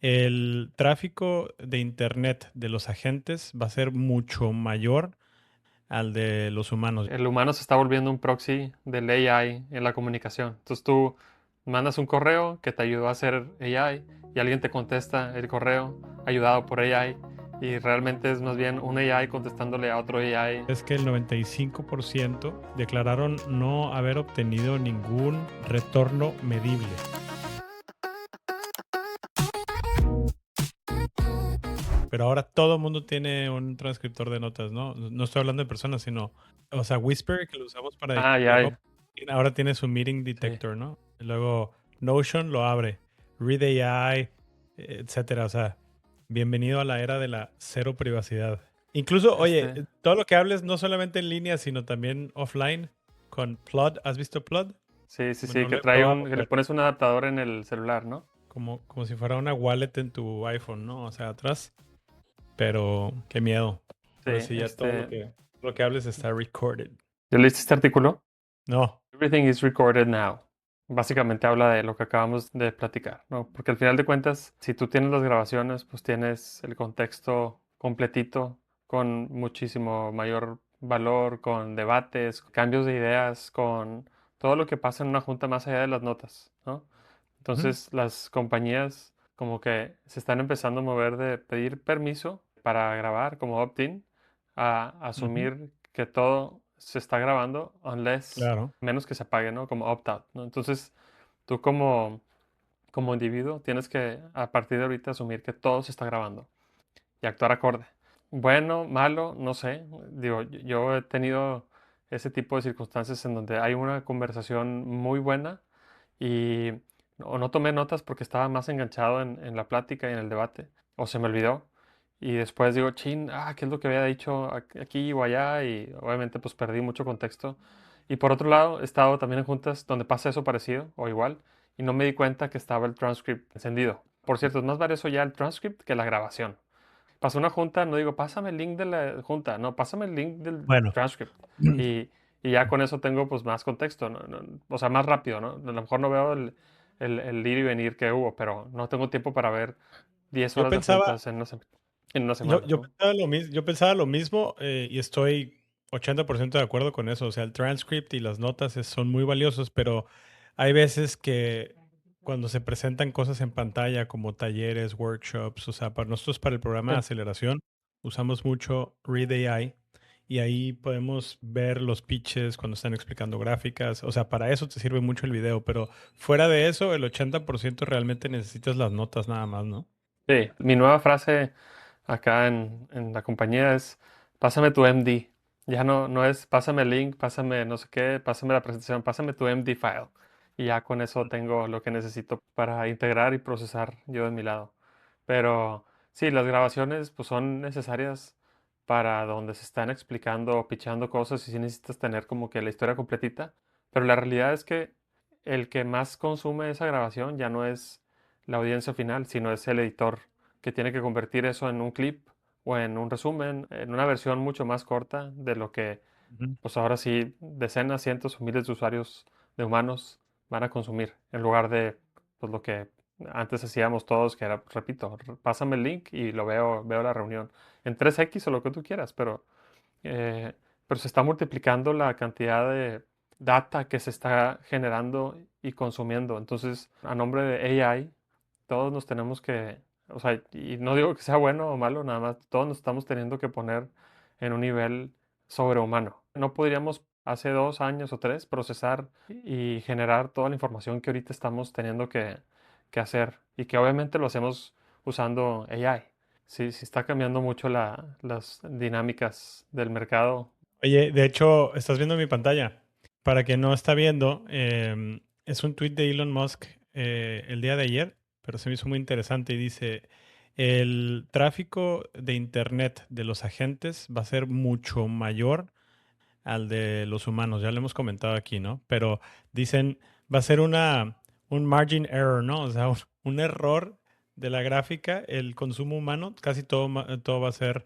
el tráfico de Internet de los agentes va a ser mucho mayor al de los humanos. El humano se está volviendo un proxy del AI en la comunicación. Entonces tú mandas un correo que te ayudó a hacer AI y alguien te contesta el correo ayudado por AI y realmente es más bien un AI contestándole a otro AI. Es que el 95% declararon no haber obtenido ningún retorno medible. Pero ahora todo el mundo tiene un transcriptor de notas, ¿no? No estoy hablando de personas, sino, o sea, Whisper, que lo usamos para Ah, diario, ya, ahora tiene su meeting sí. detector, ¿no? Y luego Notion lo abre, Read AI, etcétera. O sea, bienvenido a la era de la cero privacidad. Incluso, oye, Este, todo lo que hables no solamente en línea, sino también offline con Plod. ¿Has visto Plod? sí, sí, Bueno, sí, no que lo he trae probado, que le pero pones un adaptador en el celular, ¿no? como si fuera una wallet en tu iPhone, ¿no? O sea, atrás. Pero qué miedo. Sí, Ahora sí, ya todo lo que hables está recorded. ¿ya leíste este artículo? No, Everything is recorded now. Básicamente habla de lo que acabamos de platicar, ¿no? Porque al final de cuentas, si tú tienes las grabaciones, pues tienes el contexto completito con muchísimo mayor valor, con debates, cambios de ideas, con todo lo que pasa en una junta más allá de las notas, ¿no? ujú, Entonces las compañías como que se están empezando a mover de pedir permiso para grabar como opt-in a ujú, asumir que todo se está grabando unless claro. menos que se apague, ¿no? Como opt-out, ¿no? Entonces tú como individuo tienes que a partir de ahorita asumir que todo se está grabando y actuar acorde. Bueno, malo, no sé. Digo, yo he tenido ese tipo de circunstancias en donde hay una conversación muy buena y o no tomé notas porque estaba más enganchado en la plática y en el debate, o se me olvidó. Y después digo, chin, ¿qué es lo que había dicho aquí o allá? Y obviamente pues perdí mucho contexto. Y por otro lado, he estado también en juntas donde pasa eso parecido o igual y no me di cuenta que estaba el transcript encendido. Por cierto, es más valioso ya el transcript que la grabación. Pasó una junta, no digo, pásame el link de la junta, no, pásame el link del Bueno, transcript. Y, y ya con eso tengo pues más contexto, o sea, más rápido, ¿no? A lo mejor no veo el ir y venir que hubo, pero no tengo tiempo para ver 10 yo horas de pensaba, juntas en una yo, semana, yo ¿no? pensaba lo mismo, yo pensaba lo mismo y estoy 80% de acuerdo con eso. O sea, el transcript y las notas son muy valiosos, pero hay veces que cuando se presentan cosas en pantalla como talleres, workshops, o sea, para nosotros para el programa de Sí. aceleración usamos mucho Read AI y ahí podemos ver los pitches cuando están explicando gráficas. O sea, para eso te sirve mucho el video, pero fuera de eso, el 80% realmente necesitas las notas nada más, ¿no? Sí, mi nueva frase acá en la compañía es, pásame tu MD. Ya no es, pásame el link, pásame no sé qué, pásame la presentación, pásame tu MD file. Y ya con eso tengo lo que necesito para integrar y procesar yo de mi lado. Pero sí, las grabaciones pues son necesarias para donde se están explicando o pichando cosas y sí necesitas tener como que la historia completita. Pero la realidad es que el que más consume esa grabación ya no es la audiencia final, sino es el editor que tiene que convertir eso en un clip o en un resumen, en una versión mucho más corta de lo que, Ujú. pues ahora sí, decenas, cientos o miles de usuarios de humanos van a consumir, en lugar de pues, lo que antes hacíamos todos, que era, repito, pásame el link y lo veo la reunión en 3x o lo que tú quieras, eh, pero se está multiplicando la cantidad de data que se está generando y consumiendo. Entonces, a nombre de AI, todos nos tenemos que, o sea, y no digo que sea bueno o malo, nada más, todos nos estamos teniendo que poner en un nivel sobrehumano. No podríamos hace 2 años o 3 procesar y generar toda la información que ahorita estamos teniendo que hacer y que obviamente lo hacemos usando AI. Sí, sí está cambiando mucho las dinámicas del mercado. Oye, de hecho, estás viendo mi pantalla. Para quien no está viendo, es un tweet de Elon Musk el día de ayer, pero se me hizo muy interesante y dice, el tráfico de Internet de los agentes va a ser mucho mayor al de los humanos. Ya lo hemos comentado aquí, ¿no? Pero dicen, va a ser un margin error, ¿no? O sea, un error de la gráfica, el consumo humano, casi todo, todo va a ser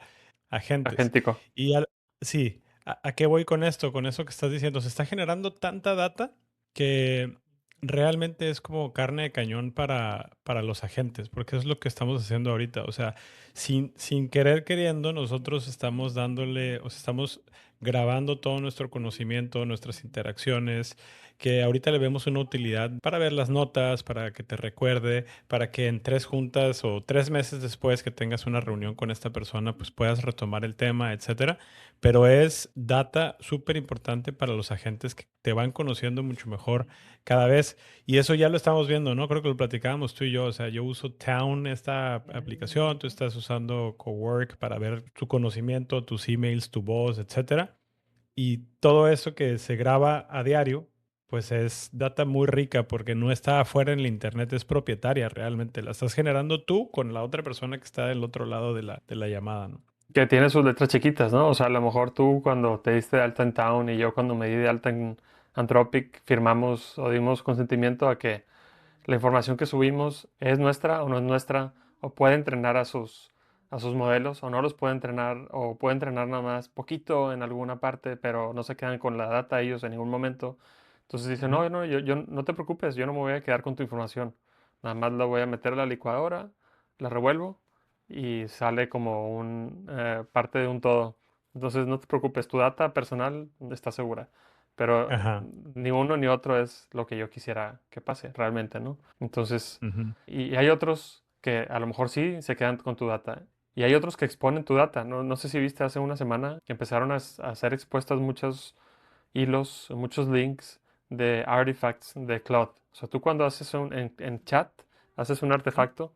agentes. Agéntico. Y sí, ¿a qué voy con esto? Con eso que estás diciendo, se está generando tanta data que realmente es como carne de cañón para los agentes, porque es lo que estamos haciendo ahorita. O sea, sin querer queriendo, nosotros estamos dándole, o sea, estamos grabando todo nuestro conocimiento, nuestras interacciones, que ahorita le vemos una utilidad para ver las notas, para que te recuerde, para que en 3 juntas o 3 meses después que tengas una reunión con esta persona, pues puedas retomar el tema, etcétera. Pero es data súper importante para los agentes que te van conociendo mucho mejor cada vez. Y eso ya lo estamos viendo, ¿no? Creo que lo platicábamos tú y yo. O sea, yo uso Town, esta aplicación, tú estás usando Cowork para ver tu conocimiento, tus emails, tu voz, etcétera. Y todo eso que se graba a diario, pues es data muy rica porque no está afuera en la internet, es propietaria realmente. La estás generando tú con la otra persona que está del otro lado de la llamada, ¿no? Que tiene sus letras chiquitas, ¿no? O sea, a lo mejor tú cuando te diste de alta en Town y yo cuando me di de alta en Anthropic firmamos o dimos consentimiento a que la información que subimos es nuestra o no es nuestra, o puede entrenar a sus modelos, o no los puede entrenar, o puede entrenar nada más poquito en alguna parte, pero no se quedan con la data ellos en ningún momento. Entonces dicen, Ujú. no, no, yo no te preocupes, yo no me voy a quedar con tu información. Nada más la voy a meter a la licuadora, la revuelvo y sale como un parte de un todo. Entonces no te preocupes, tu data personal está segura. Pero Ajá. ni uno ni otro es lo que yo quisiera que pase realmente, ¿no? Entonces, Ujú. y hay otros que a lo mejor sí se quedan con tu data. Y hay otros que exponen tu data. No, no sé si viste hace una semana que empezaron a ser expuestas muchos hilos, muchos links de artifacts de Cloud. O sea, tú cuando haces en chat, haces un artefacto,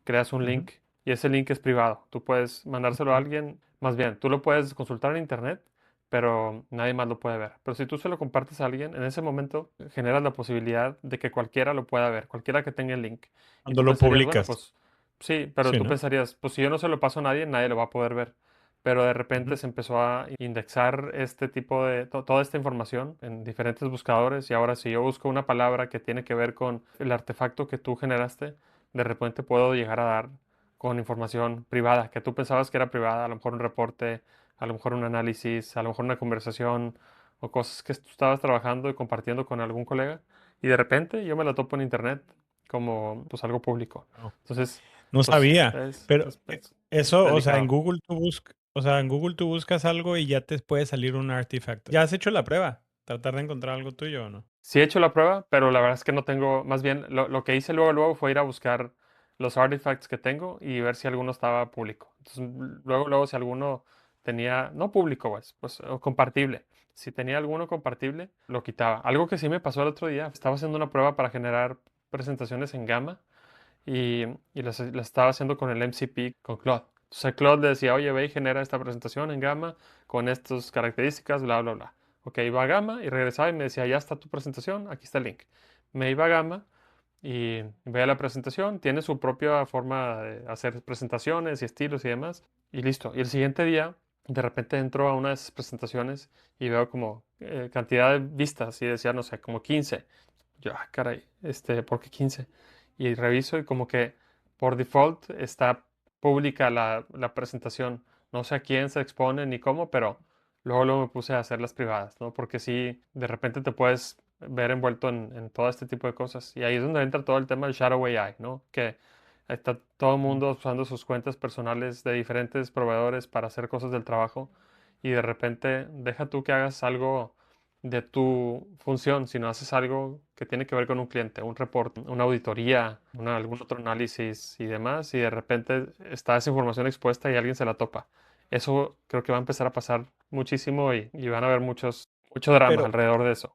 creas un Ujú. link y ese link es privado. Tú puedes mandárselo a Ujú. alguien, más bien, tú lo puedes consultar en internet, pero nadie más lo puede ver. Pero si tú se lo compartes a alguien, en ese momento generas la posibilidad de que cualquiera lo pueda ver, cualquiera que tenga el link. Y Cuando tú lo pensarías, bueno, publicas. pues sí, pero Sí, tú ¿no? pensarías, pues si yo no se lo paso a nadie, nadie lo va a poder ver. Pero de repente Ujú. se empezó a indexar este tipo de, toda esta información en diferentes buscadores y ahora si yo busco una palabra que tiene que ver con el artefacto que tú generaste, de repente puedo llegar a dar con información privada, que tú pensabas que era privada, a lo mejor un reporte, a lo mejor un análisis, a lo mejor una conversación o cosas que tú estabas trabajando y compartiendo con algún colega y de repente yo me la topo en internet como pues algo público. Wow. Entonces, No pues sabía, pero es eso, o sea, delicado. En Google tú buscas algo y ya te puede salir un artefacto. ¿Ya has hecho la prueba? Tratar de encontrar algo tuyo o no. Sí he hecho la prueba, pero la verdad es que no tengo, más bien lo que hice luego fue ir a buscar los artifacts que tengo y ver si alguno estaba público. Entonces, luego si alguno tenía, no público, pues o compartible. Si tenía alguno compartible, lo quitaba. Algo que sí me pasó el otro día, estaba haciendo una prueba para generar presentaciones en Gamma y las estaba haciendo con el MCP, con Claude. Entonces Claude le decía, oye, ve y genera esta presentación en Gamma con estas características, bla, bla, bla. Ok, iba a Gamma y regresaba y me decía, ya está tu presentación, aquí está el link. Me iba a Gamma y veía la presentación, tiene su propia forma de hacer presentaciones y estilos y demás, y listo. Y el siguiente día, de repente entro a una de esas presentaciones y veo como cantidad de vistas y decía, no sé, como 15. Yo, ah, caray, ¿por qué 15? Y reviso y como que por default está pública la presentación. No sé a quién se expone ni cómo, pero luego me puse a hacer las privadas, ¿no? Porque sí, de repente te puedes ver envuelto en todo este tipo de cosas. Y ahí es donde entra todo el tema del Shadow AI, ¿no? Que está todo el Ujú. mundo usando sus cuentas personales de diferentes proveedores para hacer cosas del trabajo y de repente deja tú que hagas algo de tu función, si no haces algo que tiene que ver con un cliente, un reporte, una auditoría, algún otro análisis y demás, y de repente está esa información expuesta y alguien se la topa. Eso creo que va a empezar a pasar muchísimo y van a haber mucho drama Pero alrededor de eso.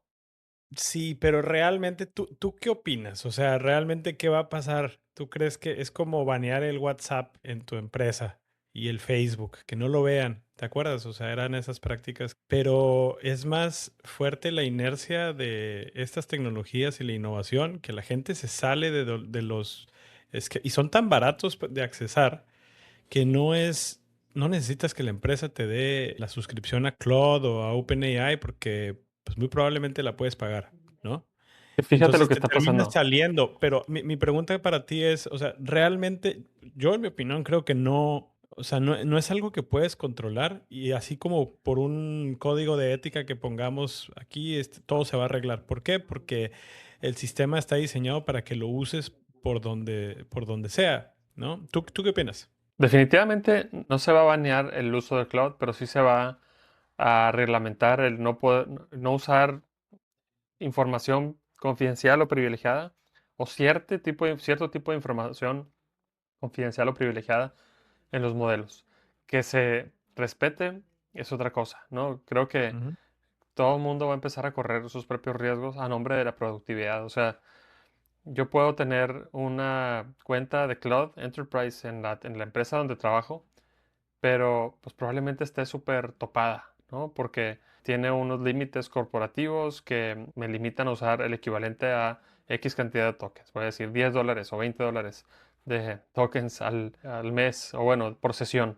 sí, pero realmente, ¿tú qué opinas? O sea, ¿realmente qué va a pasar? ¿Tú crees que es como banear el WhatsApp en tu empresa y el Facebook? Que no lo vean, ¿te acuerdas? O sea, eran esas prácticas. Pero es más fuerte la inercia de estas tecnologías y la innovación que la gente se sale de los... y son tan baratos de accesar que no necesitas que la empresa te dé la suscripción a Claude o a OpenAI porque pues muy probablemente la puedes pagar, ¿no? Fíjate lo Entonces que te está terminas pasando. saliendo, pero mi pregunta para ti es, o sea, realmente, yo en mi opinión creo que no, o sea, no es algo que puedes controlar y así como por un código de ética que pongamos aquí, todo se va a arreglar. ¿Por qué? Porque el sistema está diseñado para que lo uses por donde sea, ¿no? ¿Tú qué opinas? Definitivamente no se va a banear el uso de cloud, pero sí se va a reglamentar el no poder, no usar información confidencial o privilegiada o cierto tipo de información confidencial o privilegiada en los modelos. Que se respete es otra cosa, ¿no? Creo que Ujú. todo el mundo va a empezar a correr sus propios riesgos a nombre de la productividad. O sea, yo puedo tener una cuenta de Cloud Enterprise en la empresa donde trabajo, pero pues probablemente esté súper topada, ¿no? Porque tiene unos límites corporativos que me limitan a usar el equivalente a X cantidad de tokens. Voy a decir $10 o $20 de tokens al mes, o bueno, por sesión.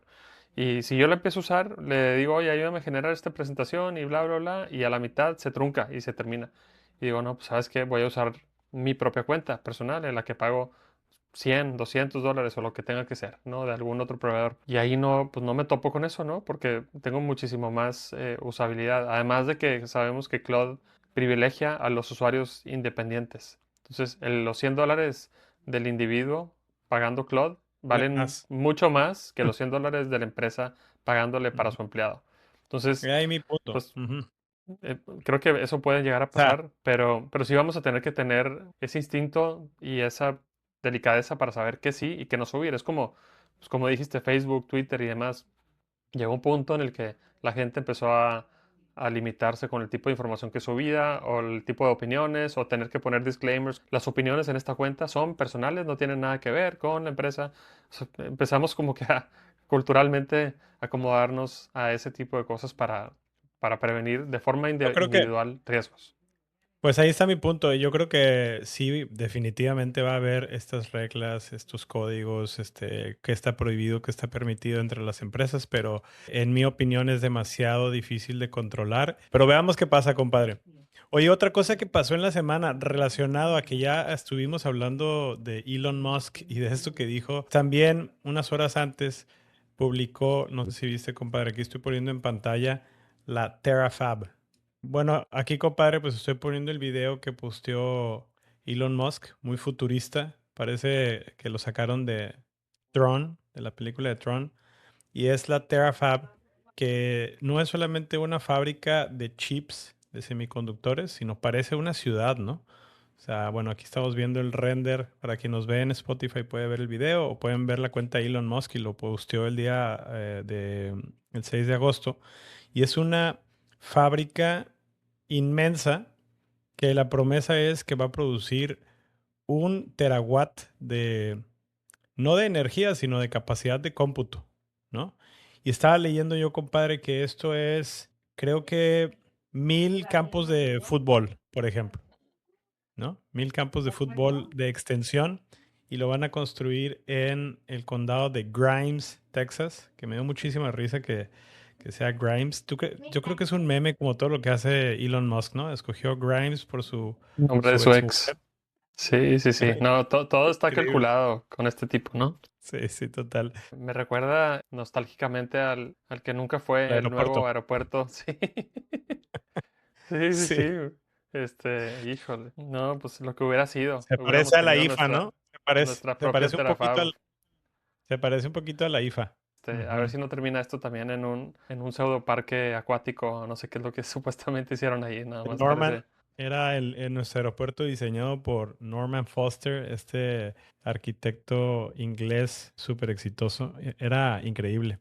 Y si yo lo empiezo a usar, le digo, oye, ayúdame a generar esta presentación y bla, bla, bla, y a la mitad se trunca y se termina. Y digo, no, pues sabes qué, voy a usar mi propia cuenta personal en la que pago 100, $200 o lo que tenga que ser, ¿no? De algún otro proveedor. Y ahí no, pues no me topo con eso, ¿no? Porque tengo muchísimo más usabilidad. Además de que sabemos que Cloud privilegia a los usuarios independientes. Entonces, los $100 del individuo pagando Cloud Vale valen más. mucho más que los $100 de la empresa pagándole para Ujú. su empleado. Entonces, Ahí mi punto. pues Ujú. O creo que eso puede llegar a sea, pasar, pero sí vamos a tener que tener ese instinto y esa delicadeza para saber que sí y que no subir. Es como, pues como dijiste, Facebook, Twitter y demás. Llegó un punto en el que la gente empezó a limitarse con el tipo de información que subía o el tipo de opiniones o tener que poner disclaimers. Las opiniones en esta cuenta son personales, no tienen nada que ver con la empresa. O sea, empezamos como que a culturalmente acomodarnos a ese tipo de cosas para prevenir de forma yo creo que individual riesgos. Pues ahí está mi punto. Yo creo que sí, definitivamente va a haber estas reglas, estos códigos, qué está prohibido, qué está permitido entre las empresas, pero en mi opinión es demasiado difícil de controlar. Pero veamos qué pasa, compadre. Oye, otra cosa que pasó en la semana relacionado a que ya estuvimos hablando de Elon Musk y de esto que dijo, también unas horas antes publicó, no sé si viste, compadre, aquí estoy poniendo en pantalla la TerraFab. Bueno, aquí, compadre, pues estoy poniendo el video que posteó Elon Musk, muy futurista. Parece que lo sacaron de Tron, de la película de Tron. Y es la TerraFab, que no es solamente una fábrica de chips, de semiconductores, sino parece una ciudad, ¿no? O sea, bueno, aquí estamos viendo el render. Para quien nos ve en Spotify puede ver el video o pueden ver la cuenta de Elon Musk y lo posteó el día el 6 de agosto. Y es una fábrica inmensa que la promesa es que va a producir 1 terawatt de, no de energía, sino de capacidad de cómputo, ¿no? Y estaba leyendo yo, compadre, que esto es, creo que 1,000 campos de fútbol, por ejemplo, ¿no? 1,000 campos de fútbol de extensión y lo van a construir en el condado de Grimes, Texas, que me dio muchísima risa que sea Grimes. Yo creo que es un meme como todo lo que hace Elon Musk, ¿no? Escogió Grimes por Nombre de su su ex ex. mujer. Sí, sí, sí. No, todo está Increíble. calculado con este tipo, ¿no? Sí, sí, total. Me recuerda nostálgicamente al que nunca El fue el nuevo aeropuerto. aeropuerto. Sí. Sí, sí, sí. Sí. Híjole. No, pues lo que hubiera sido. Se Hubiéramos parece a la tenido IFA, ¿no? nuestra Se propia parece un poquito Terafab. se parece un poquito a la IFA. A ver Ujú. si no termina esto también en un pseudo parque acuático. No sé qué es lo que supuestamente hicieron ahí. Nada El más Norman parece. era nuestro aeropuerto diseñado por Norman Foster, este arquitecto inglés súper exitoso. Era increíble.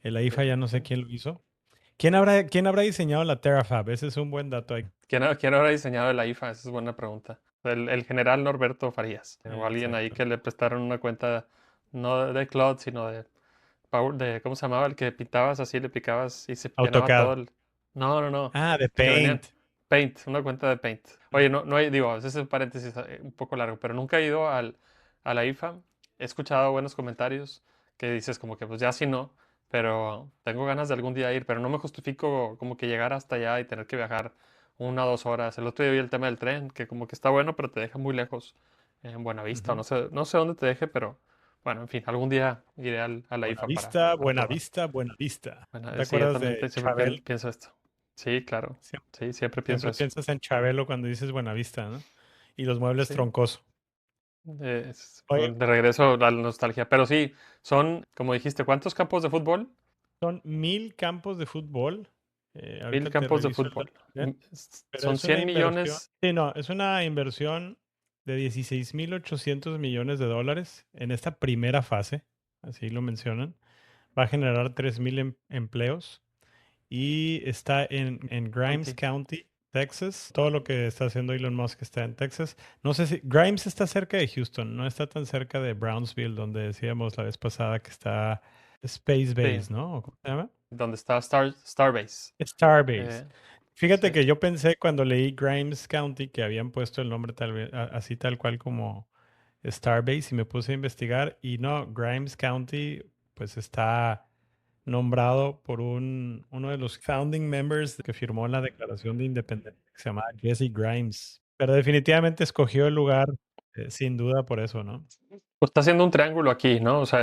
El AIFA ya no sé quién lo hizo. ¿Quién habrá diseñado la Terrafab? Ese es un buen dato ahí. ¿Quién habrá diseñado la IFA? Esa es buena pregunta. El general Norberto Farías. O alguien ahí Exacto. que le prestaron una cuenta no de Cloud, sino ¿cómo se llamaba? El que pintabas así, le picabas y se llenaba todo AutoCAD. el... No, no, no. Ah, de El que venían... Paint. Paint, una cuenta de Paint. Oye, no hay, digo, ese es un paréntesis un poco largo, pero nunca he ido a la IFA. He escuchado buenos comentarios que dices como que pues ya sí no, pero tengo ganas de algún día ir, pero no me justifico como que llegar hasta allá y tener que viajar 1 o 2 horas. El otro día vi el tema del tren, que como que está bueno, pero te deja muy lejos en Buenavista, o Ujú. no sé dónde te deje, pero bueno, en fin, algún día iré a la Buena IFA vista, para buena probar. vista, buena vista. Bueno, ¿No te sí, yo acuerdas también de siempre Chabelo? pienso esto. Sí, claro. Siempre, Sí, siempre pienso siempre eso. piensas en Chabelo cuando dices buena vista, ¿no? y los muebles Sí. troncoso. Oye, De regreso a la nostalgia. Pero sí, son, como dijiste, ¿cuántos campos de fútbol? son 1000 campos de fútbol. Mil Ahorita te campos de reviso el dato fútbol. bien, pero Son es una 100 inversión. millones. Sí, no, es una inversión de 16.800 millones de dólares en esta primera fase, así lo mencionan. Va a generar 3.000 empleos y está en Grimes County. County, Texas. Todo lo que está haciendo Elon Musk está en Texas. No sé si Grimes está cerca de Houston, no está tan cerca de Brownsville, donde decíamos la vez pasada que está Space Sí, Base, ¿no? ¿O ¿Cómo se llama? donde está Starbase. Starbase. Eh, Fíjate sí. que yo pensé cuando leí Grimes County que habían puesto el nombre tal vez así tal cual como Starbase y me puse a investigar y no, Grimes County pues está nombrado por uno de los founding members que firmó la Declaración de Independencia, que se llamaba Jesse Grimes. Pero definitivamente escogió el lugar, sin duda por eso, ¿no? Pues está haciendo un triángulo aquí, ¿no? O sea,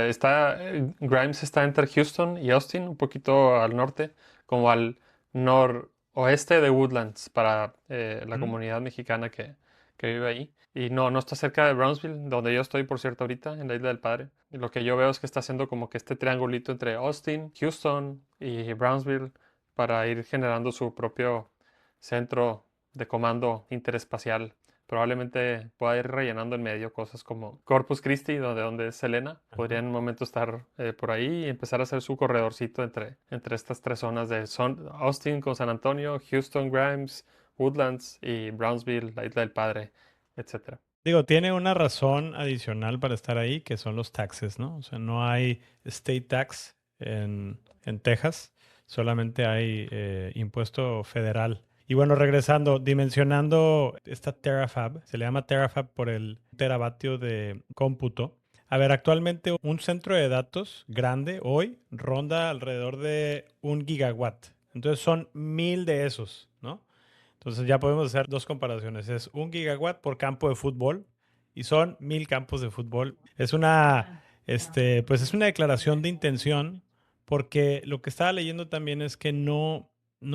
Grimes está entre Houston y Austin, un poquito al norte, como al noroeste de Woodlands, para la Ujú. comunidad mexicana que vive ahí. Y no, no está cerca de Brownsville, donde yo estoy, por cierto, ahorita, en la Isla del Padre. Y lo que yo veo es que está haciendo como que este triangulito entre Austin, Houston y Brownsville para ir generando su propio centro de comando interespacial. Probablemente pueda ir rellenando en medio cosas como Corpus Christi, donde es Selena. Podría Ajá. en un momento estar por ahí y empezar a hacer su corredorcito entre estas tres zonas de Austin con San Antonio, Houston, Grimes, Woodlands y Brownsville, la Isla del Padre, etcétera. Digo, tiene una razón adicional para estar ahí, que son los taxes, ¿no? O sea, no hay state tax en Texas, solamente hay impuesto federal. Y bueno, regresando, dimensionando esta Terafab, se le llama Terafab por el teravatio de cómputo. A ver, actualmente un centro de datos grande hoy ronda alrededor de 1 gigawatt. Entonces son 1000 de esos, ¿no? Entonces ya podemos hacer dos comparaciones. Es 1 gigawatt por campo de fútbol y son 1000 campos de fútbol. Es una, pues es una declaración de intención porque lo que estaba leyendo también es que no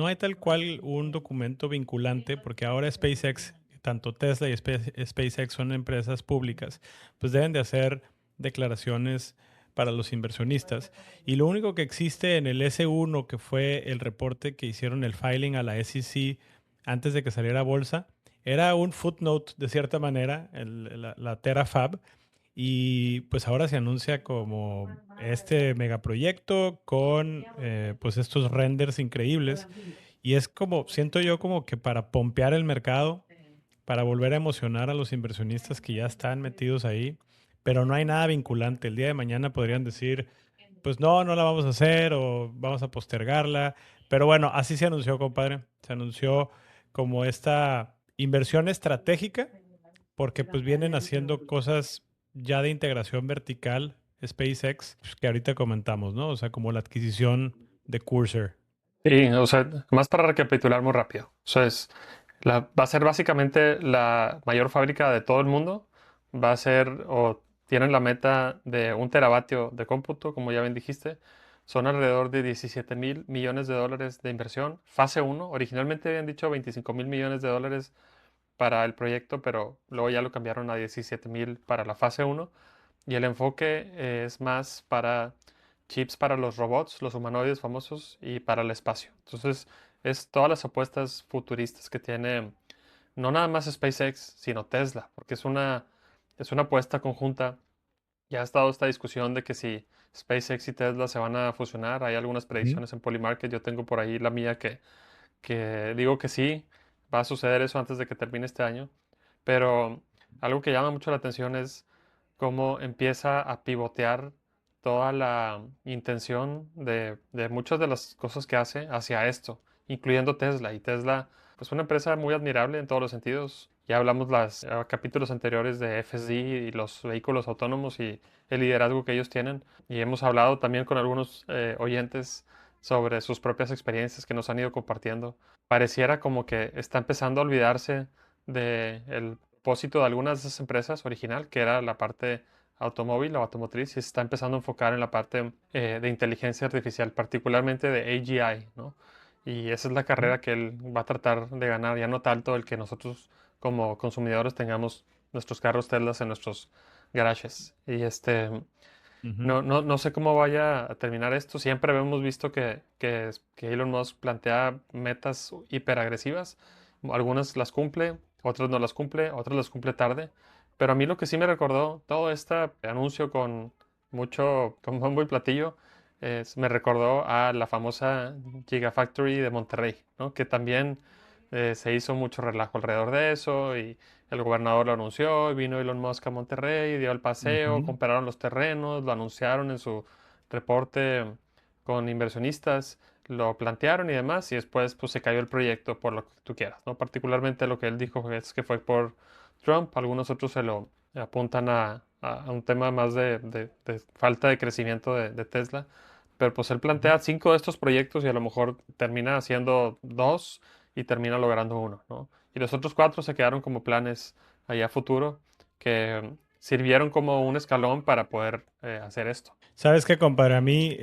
hay tal cual un documento vinculante porque ahora SpaceX, tanto Tesla y SpaceX son empresas públicas, pues deben de hacer declaraciones para los inversionistas. Y lo único que existe en el S1, que fue el reporte que hicieron el filing a la SEC antes de que saliera a bolsa, era un footnote de cierta manera, la Terafab, y pues ahora se anuncia como este megaproyecto con pues estos renders increíbles. Y es como, siento yo como que para pompear el mercado, para volver a emocionar a los inversionistas que ya están metidos ahí, pero no hay nada vinculante. El día de mañana podrían decir, pues no, no la vamos a hacer o vamos a postergarla. Pero bueno, así se anunció, compadre. Se anunció como esta inversión estratégica porque pues vienen haciendo cosas ya de integración vertical, SpaceX, pues, que ahorita comentamos, ¿no? O sea, como la adquisición de Cursor. Sí, o sea, más para recapitular muy rápido. O sea, va a ser básicamente la mayor fábrica de todo el mundo. Va a ser, o tienen la meta de 1 teravatio de cómputo, como ya bien dijiste. Son alrededor de 17.000 millones de dólares de inversión. Fase uno. Originalmente habían dicho 25.000 millones de dólares para el proyecto, pero luego ya lo cambiaron a 17.000 para la fase uno. Y el enfoque es más para chips para los robots, los humanoides famosos y para el espacio. Entonces, es todas las apuestas futuristas que tiene no nada más SpaceX, sino Tesla, porque es una apuesta conjunta. Ya ha estado esta discusión de que si SpaceX y Tesla se van a fusionar. Hay algunas Ujú. predicciones en Polymarket. Yo tengo por ahí la mía que digo que sí, va a suceder eso antes de que termine este año. Pero algo que llama mucho la atención es cómo empieza a pivotear toda la intención de muchas de las cosas que hace hacia esto, incluyendo Tesla. Y Tesla, pues una empresa muy admirable en todos los sentidos. Ya hablamos los capítulos anteriores de FSD y los vehículos autónomos y el liderazgo que ellos tienen. Y hemos hablado también con algunos oyentes sobre sus propias experiencias que nos han ido compartiendo. Pareciera como que está empezando a olvidarse del propósito de algunas de esas empresas original, que era la parte automóvil o automotriz, y se está empezando a enfocar en la parte de inteligencia artificial, particularmente de AGI, ¿no? Y esa es la Ujú. carrera que él va a tratar de ganar, ya no tanto el que nosotros como consumidores tengamos nuestros carros Teslas en nuestros garajes. Y Ujú. no sé cómo vaya a terminar esto. Siempre hemos visto que Elon Musk plantea metas hiperagresivas. Algunas las cumple, otras no las cumple, otras las cumple tarde. Pero a mí lo que sí me recordó todo este anuncio con bombo y platillo, me recordó a la famosa Gigafactory de Monterrey, ¿no? Que también se hizo mucho relajo alrededor de eso y el gobernador lo anunció, y vino Elon Musk a Monterrey, dio el paseo, Ujú. compraron los terrenos, lo anunciaron en su reporte con inversionistas, lo plantearon y demás, y después pues se cayó el proyecto por lo que tú quieras, ¿no? Particularmente lo que él dijo es que fue por Trump, algunos otros se lo apuntan a un tema más de falta de crecimiento de Tesla, pero pues él Ujú. plantea 5 de estos proyectos y a lo mejor termina haciendo 2 y termina logrando uno, ¿no? Y los otros 4 se quedaron como planes allá a futuro que sirvieron como un escalón para poder hacer esto. ¿Sabes qué, compadre? A mí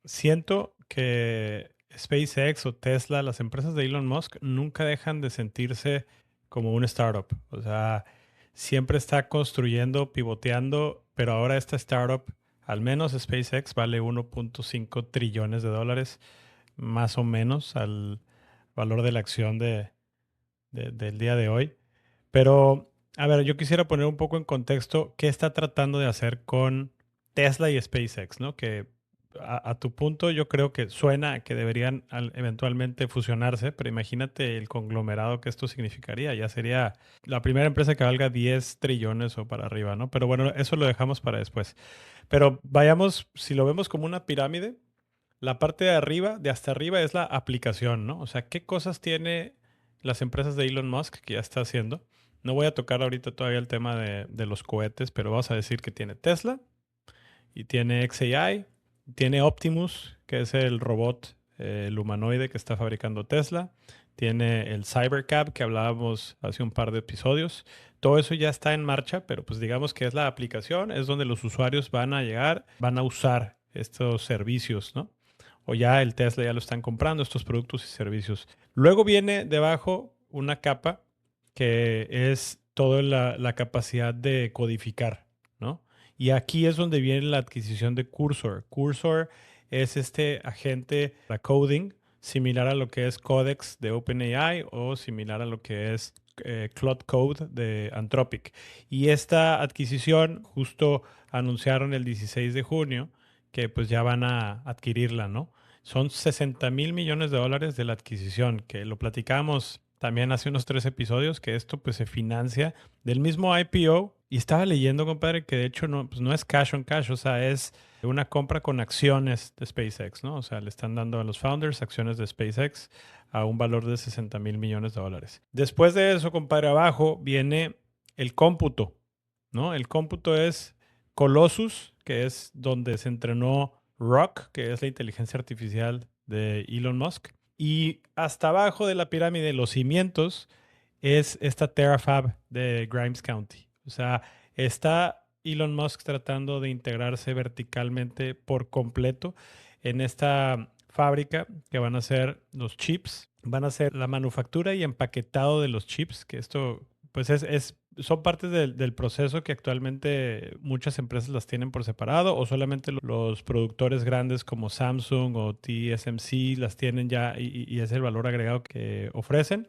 siento que SpaceX o Tesla, las empresas de Elon Musk, nunca dejan de sentirse como un startup. O sea, siempre está construyendo, pivoteando, pero ahora esta startup, al menos SpaceX, vale 1.5 trillones de dólares, más o menos al valor de la acción del día de hoy. Pero, a ver, yo quisiera poner un poco en contexto qué está tratando de hacer con Tesla y SpaceX, ¿no? Que a tu punto yo creo que suena que deberían eventualmente fusionarse, pero imagínate el conglomerado que esto significaría. Ya sería la primera empresa que valga 10 trillones o para arriba, ¿no? Pero bueno, eso lo dejamos para después. Pero vayamos, si lo vemos como una pirámide, la parte de arriba, de hasta arriba, es la aplicación, ¿no? O sea, ¿qué cosas tiene las empresas de Elon Musk que ya está haciendo? No voy a tocar ahorita todavía el tema de los cohetes, pero vamos a decir que tiene Tesla y tiene xAI, tiene Optimus, que es el robot, el humanoide que está fabricando Tesla, tiene el Cybercab que hablábamos hace un par de episodios. Todo eso ya está en marcha, pero pues digamos que es la aplicación, es donde los usuarios van a llegar, van a usar estos servicios, ¿no? O ya el Tesla ya lo están comprando, estos productos y servicios. Luego viene debajo una capa que es toda la capacidad de codificar, ¿no? Y aquí es donde viene la adquisición de Cursor. Cursor es este agente para coding, similar a lo que es Codex de OpenAI o similar a lo que es Cloud Code de Anthropic. Y esta adquisición justo anunciaron el 16 de junio que pues ya van a adquirirla, ¿no? Son 60 mil millones de dólares de la adquisición, que lo platicamos también hace unos 3 episodios, que esto pues se financia del mismo IPO. Y estaba leyendo, compadre, que de hecho no, pues no es cash on cash, o sea, es una compra con acciones de SpaceX, ¿no? O sea, le están dando a los founders acciones de SpaceX a un valor de 60 mil millones de dólares. Después de eso, compadre, abajo viene el cómputo, ¿no? El cómputo es Colossus, que es donde se entrenó Rock, que es la inteligencia artificial de Elon Musk. Y hasta abajo de la pirámide, los cimientos, es esta Terafab de Grimes County. O sea, está Elon Musk tratando de integrarse verticalmente por completo en esta fábrica que van a ser los chips, van a ser la manufactura y empaquetado de los chips, que esto pues son partes del proceso que actualmente muchas empresas las tienen por separado o solamente los productores grandes como Samsung o TSMC las tienen ya y es el valor agregado que ofrecen,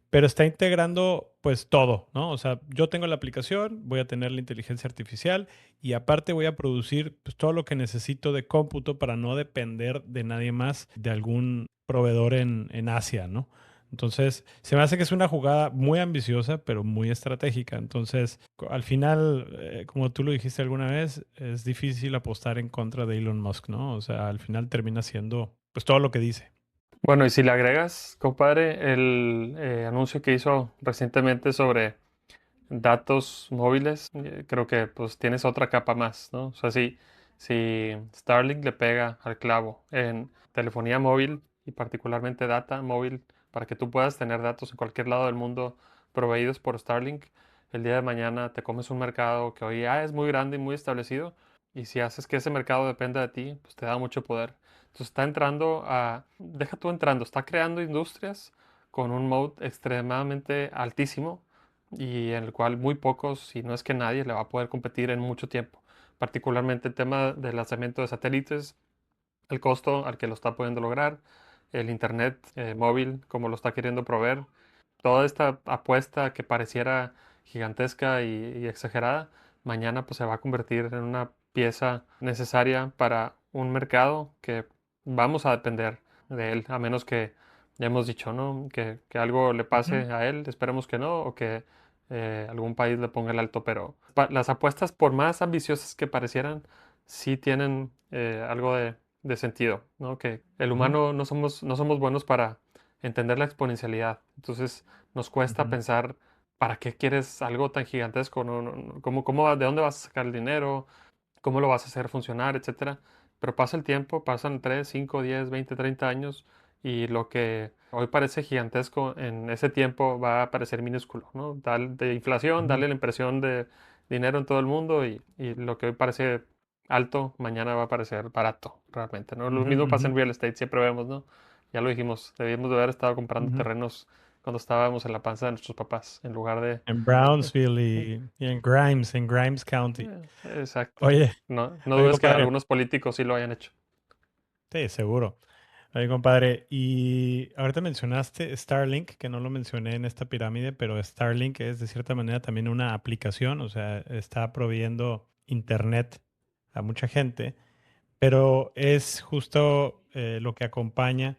pero está integrando pues todo, ¿no? O sea, yo tengo la aplicación, voy a tener la inteligencia artificial y aparte voy a producir pues, todo lo que necesito de cómputo para no depender de nadie más, de algún proveedor en Asia, ¿no? Entonces, se me hace que es una jugada muy ambiciosa, pero muy estratégica. Entonces, al final, como tú lo dijiste alguna vez, es difícil apostar en contra de Elon Musk, ¿no? O sea, al final termina siendo pues todo lo que dice. Bueno, y si le agregas, compadre, el anuncio que hizo recientemente sobre datos móviles, creo que pues tienes otra capa más, ¿no? O sea, si Starlink le pega al clavo en telefonía móvil y particularmente data móvil para que tú puedas tener datos en cualquier lado del mundo proveídos por Starlink, el día de mañana te comes un mercado que hoy ya es muy grande y muy establecido y si haces que ese mercado dependa de ti, pues te da mucho poder. Entonces está entrando deja tú entrando, está creando industrias con un mode extremadamente altísimo y en el cual muy pocos, si no es que nadie, le va a poder competir en mucho tiempo. Particularmente el tema del lanzamiento de satélites, el costo al que lo está pudiendo lograr, el internet móvil, como lo está queriendo proveer. Toda esta apuesta que pareciera gigantesca y exagerada, mañana pues se va a convertir en una pieza necesaria para un mercado que vamos a depender de él, a menos que ya hemos dicho, ¿no? Que algo le pase Ujú, a él, esperemos que no, o que algún país le ponga el alto, pero las apuestas, por más ambiciosas que parecieran, sí tienen algo de sentido, ¿no? Que el ujú, humano no somos buenos para entender la exponencialidad. Entonces nos cuesta ujú, pensar, ¿para qué quieres algo tan gigantesco? ¿De dónde vas a sacar el dinero? ¿Cómo lo vas a hacer funcionar? Etcétera. Pero pasa el tiempo, pasan 3 5 10 20 30 años y lo que hoy parece gigantesco en ese tiempo va a parecer minúsculo, ¿no? De inflación, ujú, darle la impresión de dinero en todo el mundo y lo que hoy parece alto, mañana va a parecer barato, realmente, ¿no? Lo ujú, mismo pasa ujú, en real estate, siempre vemos, ¿no? Ya lo dijimos, debíamos de haber estado comprando ujú. terrenos cuando estábamos en la panza de nuestros papás, en lugar de... En eh, Brownsville eh, y en Grimes County. exacto. Oye, No oye, dudes que compadre. algunos políticos sí lo hayan hecho. Sí, seguro. Oye, compadre, y ahorita mencionaste Starlink, que no lo mencioné en esta pirámide, pero Starlink es de cierta manera también una aplicación, o sea, está proveyendo internet a mucha gente, pero es justo lo que acompaña,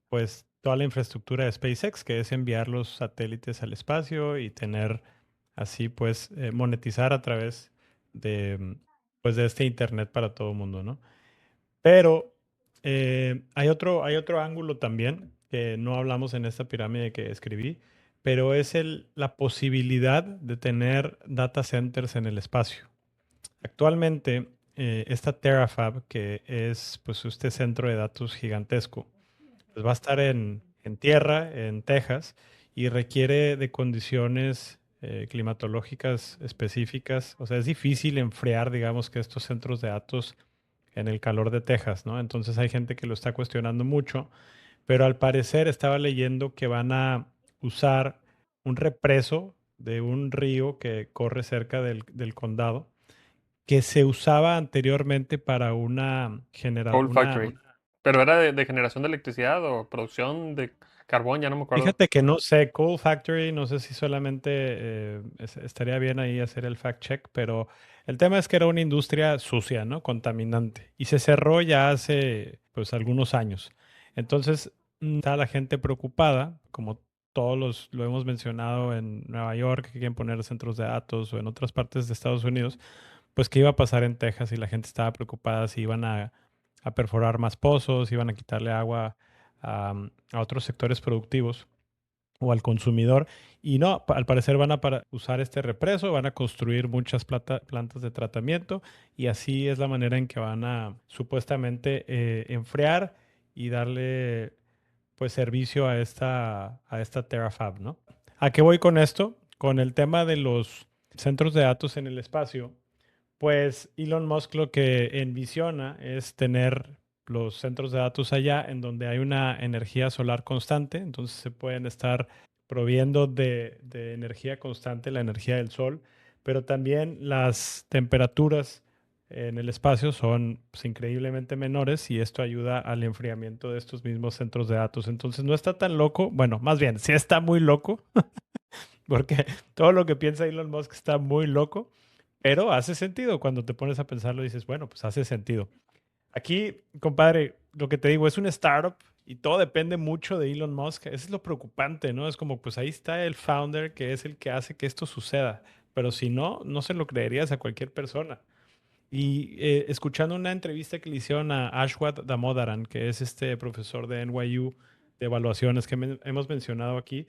pues, toda la infraestructura de SpaceX, que es enviar los satélites al espacio y tener así, pues, monetizar a través de, pues, de este internet para todo el mundo, ¿no? Pero hay otro ángulo también que no hablamos en esta pirámide que escribí, pero es la posibilidad de tener data centers en el espacio. Actualmente, esta Terafab, que es pues este centro de datos gigantesco, pues va a estar en tierra, en Texas, y requiere de condiciones climatológicas específicas. O sea, es difícil enfriar, digamos, que estos centros de datos en el calor de Texas, ¿no? Entonces hay gente que lo está cuestionando mucho, pero al parecer estaba leyendo que van a usar un represo de un río que corre cerca del condado, que se usaba anteriormente para una Coal Factory. ¿Pero era de generación de electricidad o producción de carbón? Ya no me acuerdo. Fíjate que no sé, Coal Factory, no sé si solamente estaría bien ahí hacer el fact check, pero el tema es que era una industria sucia, ¿no? Contaminante. Y se cerró ya hace, pues, algunos años. Entonces, está la gente preocupada, como lo hemos mencionado en Nueva York, que quieren poner centros de datos o en otras partes de Estados Unidos, pues, ¿qué iba a pasar en Texas? Y la gente estaba preocupada si iban a perforar más pozos, iban a quitarle agua a otros sectores productivos o al consumidor. Y no, al parecer van a usar este represo, van a construir muchas plantas de tratamiento y así es la manera en que van a supuestamente enfriar y darle pues servicio a esta Terafab, ¿no? ¿A qué voy con esto? Con el tema de los centros de datos en el espacio, pues Elon Musk lo que envisiona es tener los centros de datos allá en donde hay una energía solar constante, entonces se pueden estar proviendo de energía constante, la energía del sol, pero también las temperaturas en el espacio son pues, increíblemente menores y esto ayuda al enfriamiento de estos mismos centros de datos. Entonces no está tan loco, bueno, más bien, sí está muy loco, porque todo lo que piensa Elon Musk está muy loco, pero hace sentido. Cuando te pones a pensarlo, dices, bueno, pues hace sentido. Aquí, compadre, lo que te digo es una startup y todo depende mucho de Elon Musk. Eso es lo preocupante, ¿no? Es como, pues ahí está el founder que es el que hace que esto suceda. Pero si no, no se lo creerías a cualquier persona. Y escuchando una entrevista que le hicieron a Ashwath Damodaran, que es este profesor de NYU de evaluaciones que hemos mencionado aquí,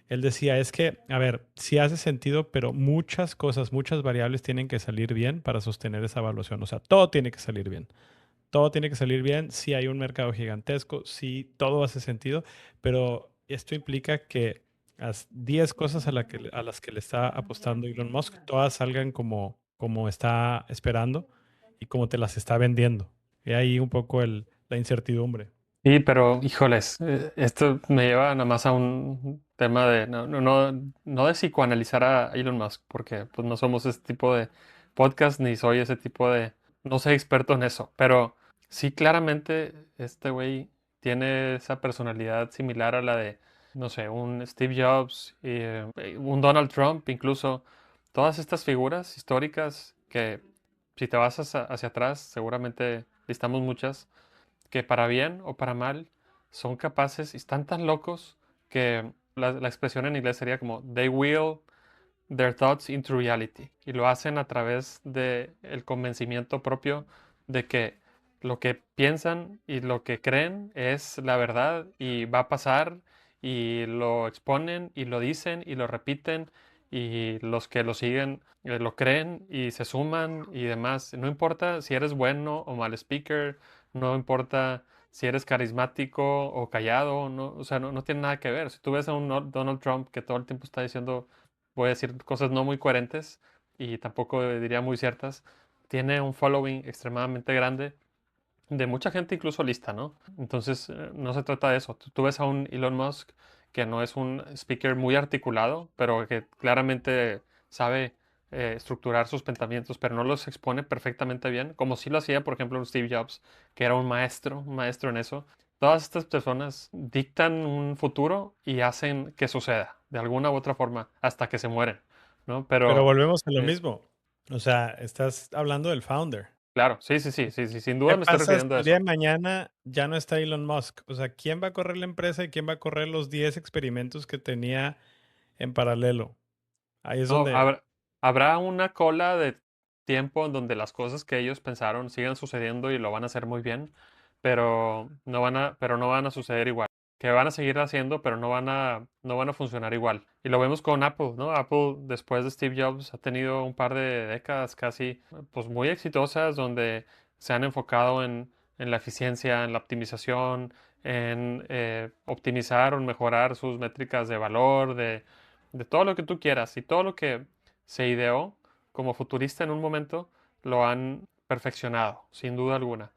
él decía, es que, a ver, sí hace sentido, pero muchas cosas, muchas variables tienen que salir bien para sostener esa evaluación. O sea, todo tiene que salir bien. Todo tiene que salir bien. Si hay un mercado gigantesco, sí, todo hace sentido, pero esto implica que las 10 cosas a las que le está apostando Elon Musk, todas salgan como está esperando y como te las está vendiendo. Y ahí un poco la incertidumbre. Sí, pero híjoles, esto me lleva nada más a un tema de no de psicoanalizar a Elon Musk, porque pues no somos ese tipo de podcast ni soy ese tipo de, no soy experto en eso, pero sí claramente este güey tiene esa personalidad similar a la de, no sé, un Steve Jobs, un Donald Trump, incluso todas estas figuras históricas que si te vas hacia atrás, seguramente listamos muchas que para bien o para mal son capaces y están tan locos que la expresión en inglés sería como they will their thoughts into reality y lo hacen a través de el convencimiento propio de que lo que piensan y lo que creen es la verdad y va a pasar y lo exponen y lo dicen y lo repiten y los que lo siguen lo creen y se suman y demás. No importa si eres bueno o mal speaker, no importa si eres carismático o callado, no, o sea, no tiene nada que ver. Si tú ves a un Donald Trump que todo el tiempo está diciendo voy a decir cosas no muy coherentes y tampoco diría muy ciertas, tiene un following extremadamente grande de mucha gente incluso lista, ¿no? Entonces, no se trata de eso. Tú ves a un Elon Musk que no es un speaker muy articulado, pero que claramente sabe estructurar sus pensamientos, pero no los expone perfectamente bien, como sí lo hacía, por ejemplo, un Steve Jobs, que era un maestro en eso. Todas estas personas dictan un futuro y hacen que suceda, de alguna u otra forma, hasta que se mueren, ¿no? Pero Pero, volvemos a lo eh, mismo. O sea, estás hablando del founder. claro, sí, sin duda ¿Qué me estoy pasa si refiriendo a el día de eso. mañana ya no está Elon Musk? O sea, ¿quién va a correr la empresa y quién va a correr los 10 experimentos que tenía en paralelo? Ahí es No, donde... habrá una cola de tiempo en donde las cosas que ellos pensaron sigan sucediendo y lo van a hacer muy bien, pero no van a suceder igual. Que van a seguir haciendo, pero no van a funcionar igual. Y lo vemos con Apple, ¿no? Apple, después de Steve Jobs, ha tenido un par de décadas casi, pues muy exitosas, donde se han enfocado en la eficiencia, en la optimización, en optimizar o mejorar sus métricas de valor, de todo lo que tú quieras y todo lo que se ideó como futurista en un momento, lo han perfeccionado, sin duda alguna.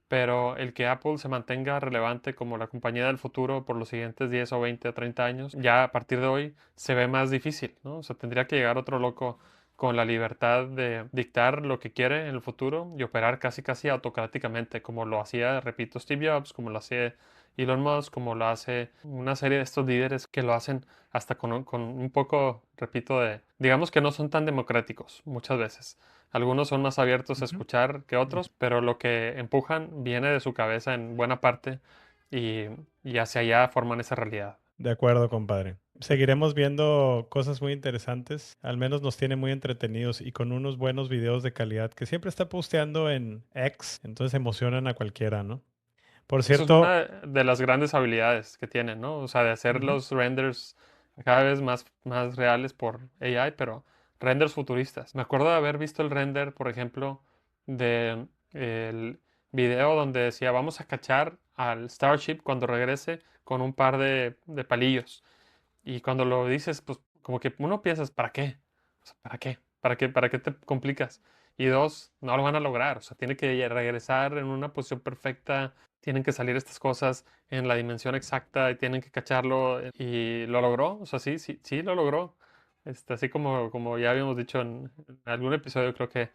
Pero el que Apple se mantenga relevante como la compañía del futuro por los siguientes 10 o 20 o 30 años, ya a partir de hoy se ve más difícil, ¿no? O sea, tendría que llegar otro loco con la libertad de dictar lo que quiere en el futuro y operar casi casi autocráticamente, como lo hacía, repito, Steve Jobs, como lo hacía Elon Musk, como lo hace una serie de estos líderes que lo hacen hasta con un poco, repito, digamos que no son tan democráticos muchas veces. Algunos son más abiertos a Ujú. escuchar que otros, pero lo que empujan viene de su cabeza en buena parte y, y hacia allá forman esa realidad. De acuerdo, compadre. Seguiremos viendo cosas muy interesantes. Al menos nos tiene muy entretenidos y con unos buenos videos de calidad que siempre está posteando en X. Entonces emocionan a cualquiera, ¿no? Por Eso es cierto, una de las grandes habilidades que tienen, ¿no? O sea, de hacer ujú, los renders cada vez más reales por AI, pero renders futuristas. Me acuerdo de haber visto el render, por ejemplo, de el video donde decía, vamos a cachar al Starship cuando regrese con un par de palillos. Y cuando lo dices, pues como que uno piensas, ¿para qué? O sea, ¿para qué? Para qué te complicas? Y dos, no lo van a lograr. O sea, tiene que regresar en una posición perfecta, tienen que salir estas cosas en la dimensión exacta y tienen que cacharlo. Y lo logró. O sea, sí lo logró. Así como ya habíamos dicho en algún episodio, creo que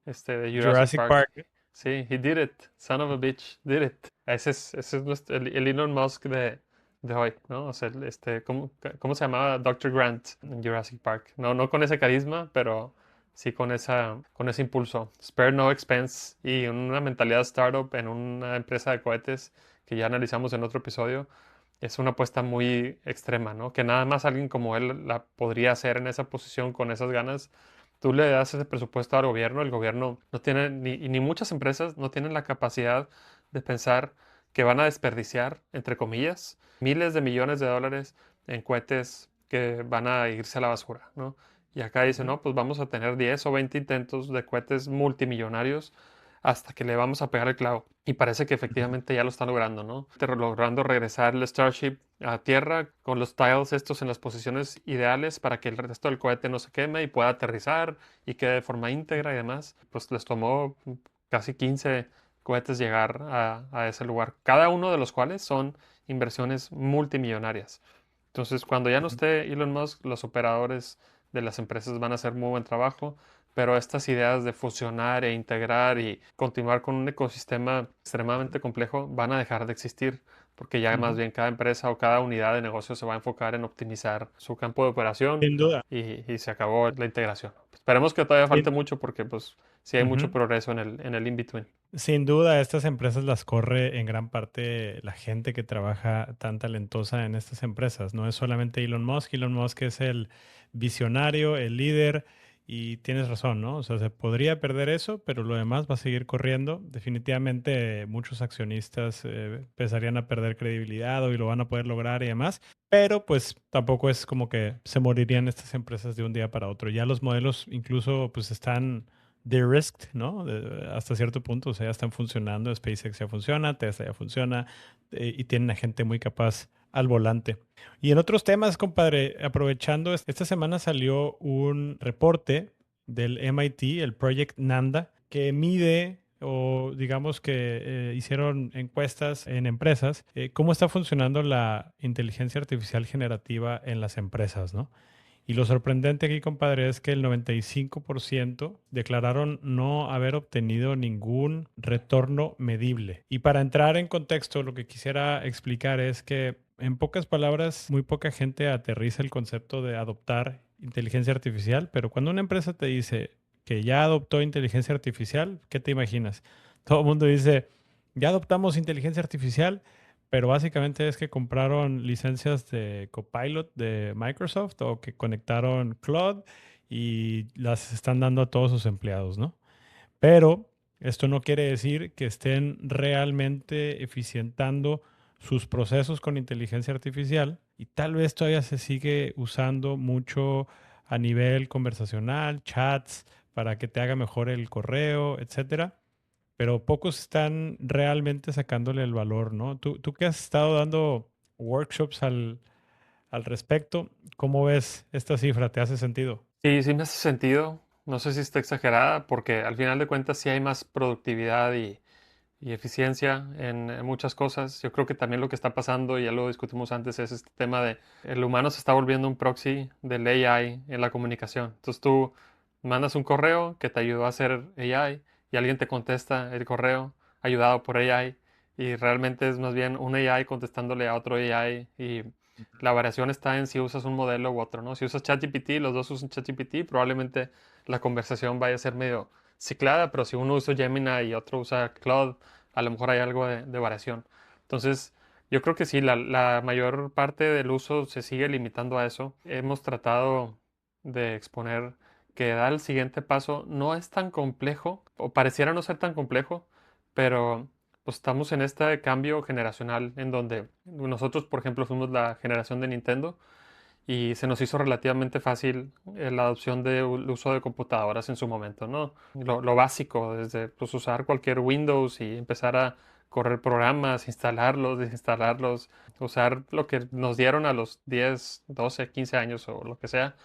de Jurassic Jurassic Park. Park. Sí, he did it. Son of a bitch, did it. Ese es el Elon Musk de hoy, ¿no? O sea, ¿cómo se llamaba? Doctor Grant en Jurassic Park. No con ese carisma, pero sí con ese impulso. Spare no expense y una mentalidad startup en una empresa de cohetes que ya analizamos en otro episodio. Es una apuesta muy extrema, ¿no? Que nada más alguien como él la podría hacer en esa posición con esas ganas. Tú le das ese presupuesto al gobierno, el gobierno no tiene, ni muchas empresas no tienen la capacidad de pensar que van a desperdiciar, entre comillas, miles de millones de dólares en cohetes que van a irse a la basura, ¿no? Y acá dice, Ujú, no, pues vamos a tener 10 o 20 intentos de cohetes multimillonarios hasta que le vamos a pegar el clavo. Y parece que ujú. efectivamente ya lo están logrando, ¿no? Logrando regresar el Starship a tierra con los tiles estos en las posiciones ideales para que el resto del cohete no se queme y pueda aterrizar y quede de forma íntegra y demás. Pues les tomó casi cohetes llegar a ese lugar, cada uno de los cuales son inversiones multimillonarias. Entonces, cuando ya no Ujú. esté Elon Musk, los operadores de las empresas van a hacer muy buen trabajo, pero estas ideas de fusionar e integrar y continuar con un ecosistema extremadamente complejo van a dejar de existir, porque ya más Ujú. bien cada empresa o cada unidad de negocio se va a enfocar en optimizar su campo de operación Sin duda. y se acabó la integración. Esperemos que todavía falte Sin, mucho porque pues sí hay mucho ujú. progreso en el in-between. Sin duda, estas empresas las corre en gran parte la gente que trabaja tan talentosa en estas empresas. No es solamente Elon Musk. Elon Musk es el visionario, el líder, y tienes razón, ¿no? O sea, se podría perder eso, pero lo demás va a seguir corriendo. Definitivamente muchos accionistas empezarían a perder credibilidad o y lo van a poder lograr y demás. Pero pues tampoco es como que se morirían estas empresas de un día para otro. Ya los modelos incluso pues están de-risked, ¿no? Hasta cierto punto, o sea, ya están funcionando, SpaceX ya funciona, Tesla ya funciona, y tienen a gente muy capaz al volante. Y en otros temas, compadre, aprovechando, esta semana salió un reporte del MIT, el Project Nanda, que mide o digamos que hicieron encuestas en empresas, cómo está funcionando la inteligencia artificial generativa en las empresas, ¿no? Y lo sorprendente aquí, compadre, es que el 95% declararon no haber obtenido ningún retorno medible. Y para entrar en contexto, lo que quisiera explicar es que, en pocas palabras, muy poca gente aterriza el concepto de adoptar inteligencia artificial, pero cuando una empresa te dice que ya adoptó inteligencia artificial, ¿qué te imaginas? Todo el mundo dice, ya adoptamos inteligencia artificial, pero básicamente es que compraron licencias de Copilot de Microsoft o que conectaron Cloud y las están dando a todos sus empleados, ¿no? Pero esto no quiere decir que estén realmente eficientando sus procesos con inteligencia artificial y tal vez todavía se sigue usando mucho a nivel conversacional, chats, para que te haga mejor el correo, etcétera, pero pocos están realmente sacándole el valor, ¿no? Tú que has estado dando workshops al respecto, ¿cómo ves esta cifra? ¿Te hace sentido? Sí, sí me hace sentido. No sé si está exagerada, porque al final de cuentas sí hay más productividad y eficiencia en muchas cosas. Yo creo que también lo que está pasando, y ya lo discutimos antes, es este tema de el humano se está volviendo un proxy del AI en la comunicación. Entonces tú mandas un correo que te ayudó a hacer AI y alguien te contesta el correo ayudado por AI y realmente es más bien un AI contestándole a otro AI y la variación está en si usas un modelo u otro, ¿no? Si usas ChatGPT, los dos usan ChatGPT, probablemente la conversación vaya a ser medio ciclada, pero si uno usa Gemini y otro usa Claude, a lo mejor hay algo de variación. Entonces, yo creo que sí, la mayor parte del uso se sigue limitando a eso. Hemos tratado de exponer que dar el siguiente paso no es tan complejo, o pareciera no ser tan complejo, pero pues estamos en este cambio generacional en donde nosotros, por ejemplo, fuimos la generación de Nintendo y se nos hizo relativamente fácil la adopción del uso de computadoras en su momento, ¿no? Lo básico, desde pues, usar cualquier Windows y empezar a correr programas, instalarlos, desinstalarlos, usar lo que nos dieron a los 10, 12, 15 años o lo que sea,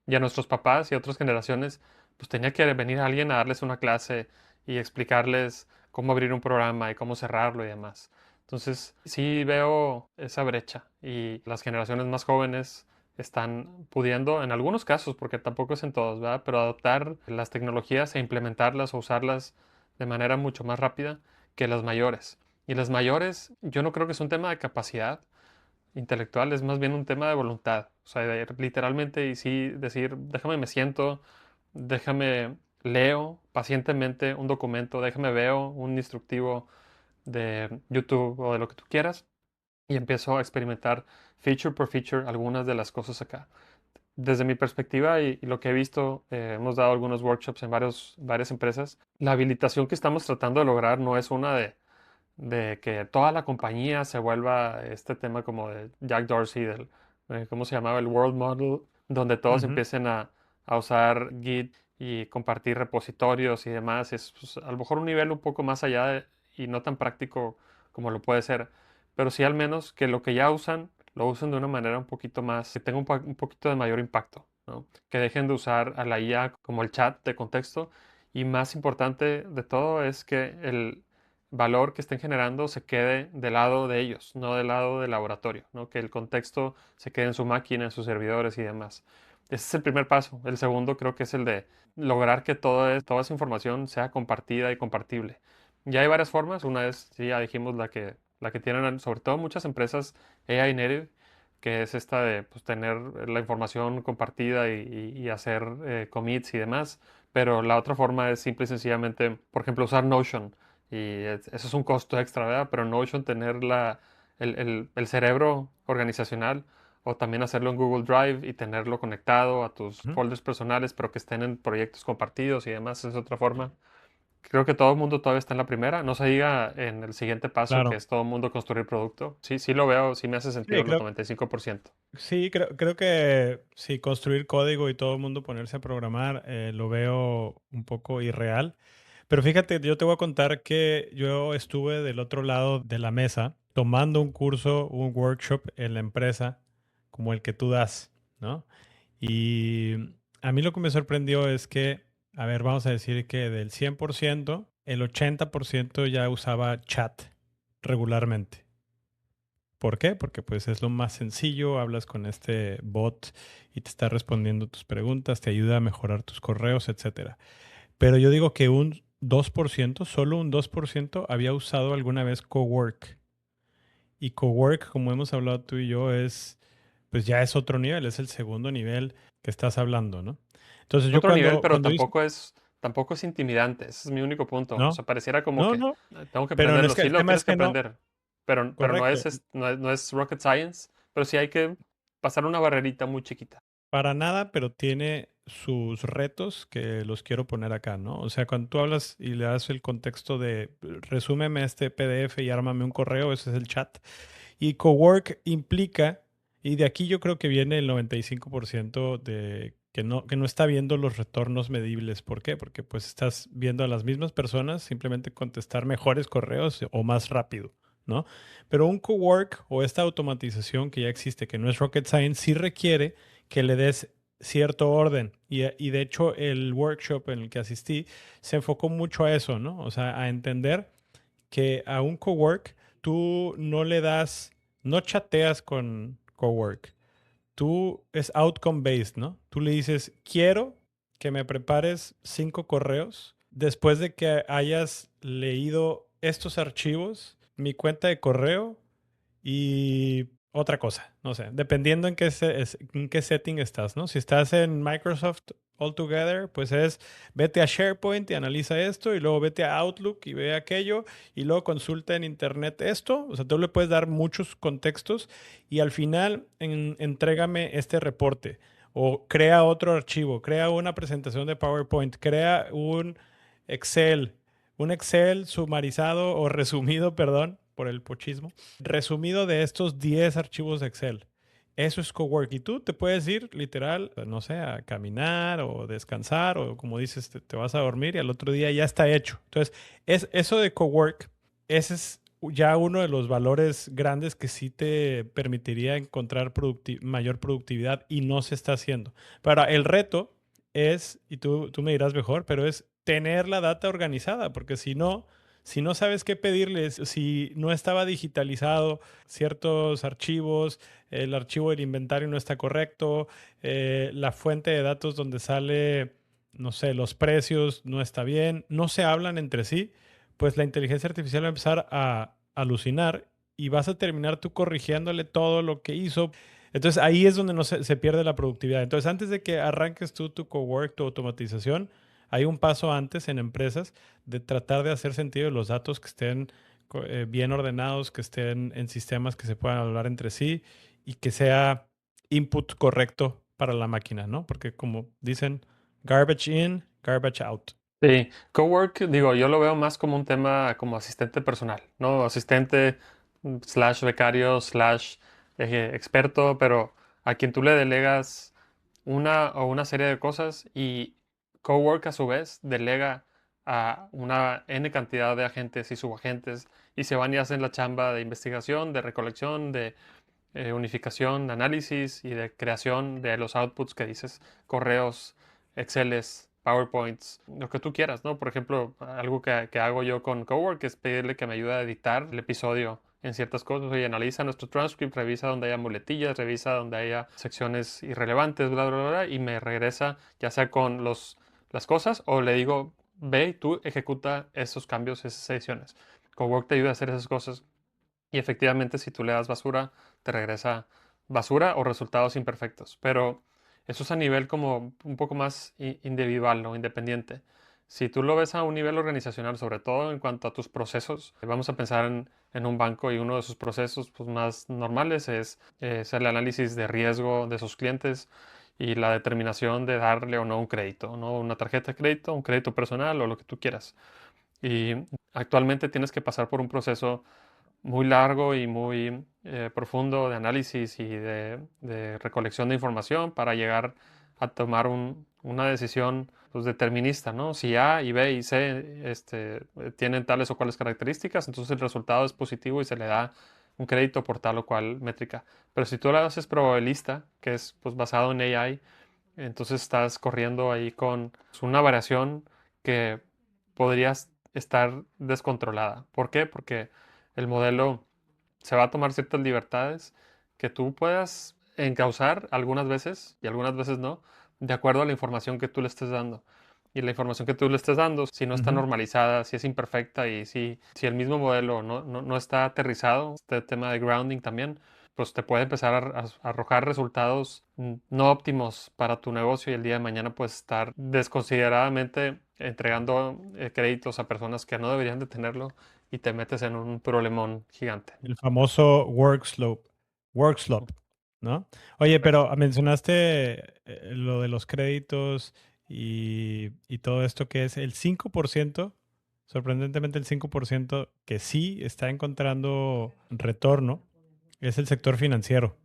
y a nuestros papás y a otras generaciones, pues tenía que venir alguien a darles una clase y explicarles cómo abrir un programa y cómo cerrarlo y demás. Entonces, sí veo esa brecha y las generaciones más jóvenes están pudiendo, en algunos casos, porque tampoco es en todos, ¿verdad? Pero adoptar las tecnologías e implementarlas o usarlas de manera mucho más rápida que las mayores. Y las mayores, yo no creo que es un tema de capacidad intelectual, es más bien un tema de voluntad. O sea, literalmente y sí decir, déjame me siento, déjame leo pacientemente un documento, déjame veo un instructivo de YouTube o de lo que tú quieras y empiezo a experimentar feature por feature algunas de las cosas acá. Desde mi perspectiva y lo que he visto, hemos dado algunos workshops en varias empresas. La habilitación que estamos tratando de lograr no es una de que toda la compañía se vuelva este tema como de Jack Dorsey, del, ¿cómo se llamaba? El World Model, donde todos Ujú. empiecen a usar Git y compartir repositorios y demás. Es pues, a lo mejor un nivel un poco más allá y no tan práctico como lo puede ser, pero sí al menos que lo que ya usan lo usen de una manera un poquito más, que tenga un poquito de mayor impacto, ¿no? Que dejen de usar a la IA como el chat de contexto y más importante de todo es que valor que estén generando se quede del lado de ellos, no del lado del laboratorio, ¿no? Que el contexto se quede en su máquina, en sus servidores y demás. Ese es el primer paso. El segundo creo que es el de lograr que toda esa información sea compartida y compartible. Ya hay varias formas. Una es, sí, ya dijimos, la que tienen sobre todo muchas empresas AI native, que es esta de pues, tener la información compartida y hacer commits y demás. Pero la otra forma es simple y sencillamente, por ejemplo, usar Notion. Y eso es un costo extra, ¿verdad? Pero Notion tener el cerebro organizacional o también hacerlo en Google Drive y tenerlo conectado a tus Ujú. folders personales, pero que estén en proyectos compartidos y demás, es otra forma. Creo que todo el mundo todavía está en la primera. No se diga en el siguiente paso, que Claro. es todo el mundo construir producto. Sí, sí lo veo, sí me hace sentido Sí, los creo, 95%. sí, creo que sí, construir código y todo el mundo ponerse a programar, lo veo un poco irreal. Pero fíjate, yo te voy a contar que yo estuve del otro lado de la mesa tomando un curso, un workshop en la empresa como el que tú das, ¿no? Y a mí lo que me sorprendió es que, a ver, vamos a decir que del 100%, el 80% ya usaba chat regularmente. ¿Por qué? Porque pues es lo más sencillo, hablas con este bot y te está respondiendo tus preguntas, te ayuda a mejorar tus correos, etcétera. Pero yo digo que un 2%, solo un 2% había usado alguna vez Cowork. Y Cowork, como hemos hablado tú y yo, pues ya es otro nivel, es el segundo nivel que estás hablando, ¿no? Entonces yo Otro nivel, pero cuando hice, tampoco es intimidante. Ese es mi único punto. O no, sea, pareciera como no, que no, tengo que pero aprenderlo. es que Sí el lo tema tienes es que que no, aprender, pero correcto. no es rocket science, pero sí hay que pasar una barrerita muy chiquita. Para nada, pero tiene sus retos que los quiero poner acá, ¿no? O sea, cuando tú hablas y le das el contexto de resúmeme este PDF y ármame un correo, ese es el chat. Y Cowork implica, y de aquí yo creo que viene el 95% de que no está viendo los retornos medibles. ¿Por qué? Porque pues estás viendo a las mismas personas simplemente contestar mejores correos o más rápido, ¿no? Pero un cowork o esta automatización que ya existe, que no es rocket science, sí requiere que le des cierto orden. Y de hecho el workshop en el que asistí se enfocó mucho a eso, ¿no? O sea, a entender que a un cowork tú no le das, no chateas con cowork. Tú es outcome based, ¿no? Tú le dices, quiero que me prepares 5 correos después de que hayas leído estos archivos, mi cuenta de correo y otra cosa, no sé, dependiendo en qué setting estás, ¿no? Si estás en Microsoft Altogether, pues es vete a SharePoint y analiza esto, y luego vete a Outlook y ve aquello, y luego consulta en Internet esto. O sea, tú le puedes dar muchos contextos y al final entrégame este reporte. O crea otro archivo, crea una presentación de PowerPoint, crea Excel, un Excel sumarizado o resumido, perdón, por el pochismo resumido de estos 10 archivos de Excel. Eso es cowork. Y tú te puedes ir literal, no sé, a caminar o descansar o como dices, te vas a dormir y al otro día ya está hecho. Entonces, eso de cowork, ese es ya uno de los valores grandes que sí te permitiría encontrar mayor productividad y no se está haciendo. Pero el reto es, y tú me dirás mejor, pero es tener la data organizada, porque si no sabes qué pedirles, si no estaba digitalizado ciertos archivos, el archivo del inventario no está correcto, la fuente de datos donde sale, no sé, los precios no está bien, no se hablan entre sí, pues la inteligencia artificial va a empezar a alucinar y vas a terminar tú corrigiéndole todo lo que hizo. Entonces ahí es donde no se pierde la productividad. Entonces antes de que arranques tú tu cowork, tu automatización, hay un paso antes en empresas de tratar de hacer sentido de los datos que estén bien ordenados, que estén en sistemas que se puedan hablar entre sí y que sea input correcto para la máquina, ¿no? Porque como dicen, garbage in, garbage out. Sí, cowork, digo, yo lo veo más como un tema como asistente personal, ¿no? Asistente slash becario slash experto, pero a quien tú le delegas una o una serie de cosas y cowork a su vez delega a una N cantidad de agentes y subagentes y se van y hacen la chamba de investigación, de recolección, de unificación, de análisis y de creación de los outputs que dices, correos, Exceles, PowerPoints, lo que tú quieras, ¿no? Por ejemplo, algo que hago yo con Cowork es pedirle que me ayude a editar el episodio en ciertas cosas. Oye, analiza nuestro transcript, revisa donde haya muletillas, revisa donde haya secciones irrelevantes, bla, bla, bla, bla, y me regresa ya sea con las cosas o le digo, ve y tú ejecuta esos cambios, esas ediciones. Cowork te ayuda a hacer esas cosas y efectivamente si tú le das basura, te regresa basura o resultados imperfectos. Pero eso es a nivel como un poco más individual o independiente. Si tú lo ves a un nivel organizacional, sobre todo en cuanto a tus procesos, vamos a pensar en un banco y uno de sus procesos pues, más normales es el análisis de riesgo de sus clientes y la determinación de darle o no un crédito, ¿no? Una tarjeta de crédito, un crédito personal o lo que tú quieras. Y actualmente tienes que pasar por un proceso muy largo y muy profundo de análisis y de recolección de información para llegar a tomar una decisión pues, determinista, ¿no? Si A y B y C tienen tales o cuales características, entonces el resultado es positivo y se le da un crédito por tal o cual métrica. Pero si tú lo haces probabilista, que es pues, basado en AI, entonces estás corriendo ahí con pues, una variación que podrías estar descontrolada. ¿Por qué? Porque el modelo se va a tomar ciertas libertades que tú puedas encauzar algunas veces y algunas veces no, de acuerdo a la información que tú le estés dando. Y la información que tú le estés dando, si no está Ujú. normalizada, si es imperfecta y si el mismo modelo no está aterrizado, este tema de grounding también, pues te puede empezar a arrojar resultados no óptimos para tu negocio y el día de mañana puedes estar desconsideradamente entregando créditos a personas que no deberían de tenerlo y te metes en un problemón gigante. El famoso work slope, ¿no? Oye, Correcto. pero mencionaste lo de los créditos y todo esto que es el 5%, sorprendentemente el 5% que sí está encontrando retorno es el sector financiero,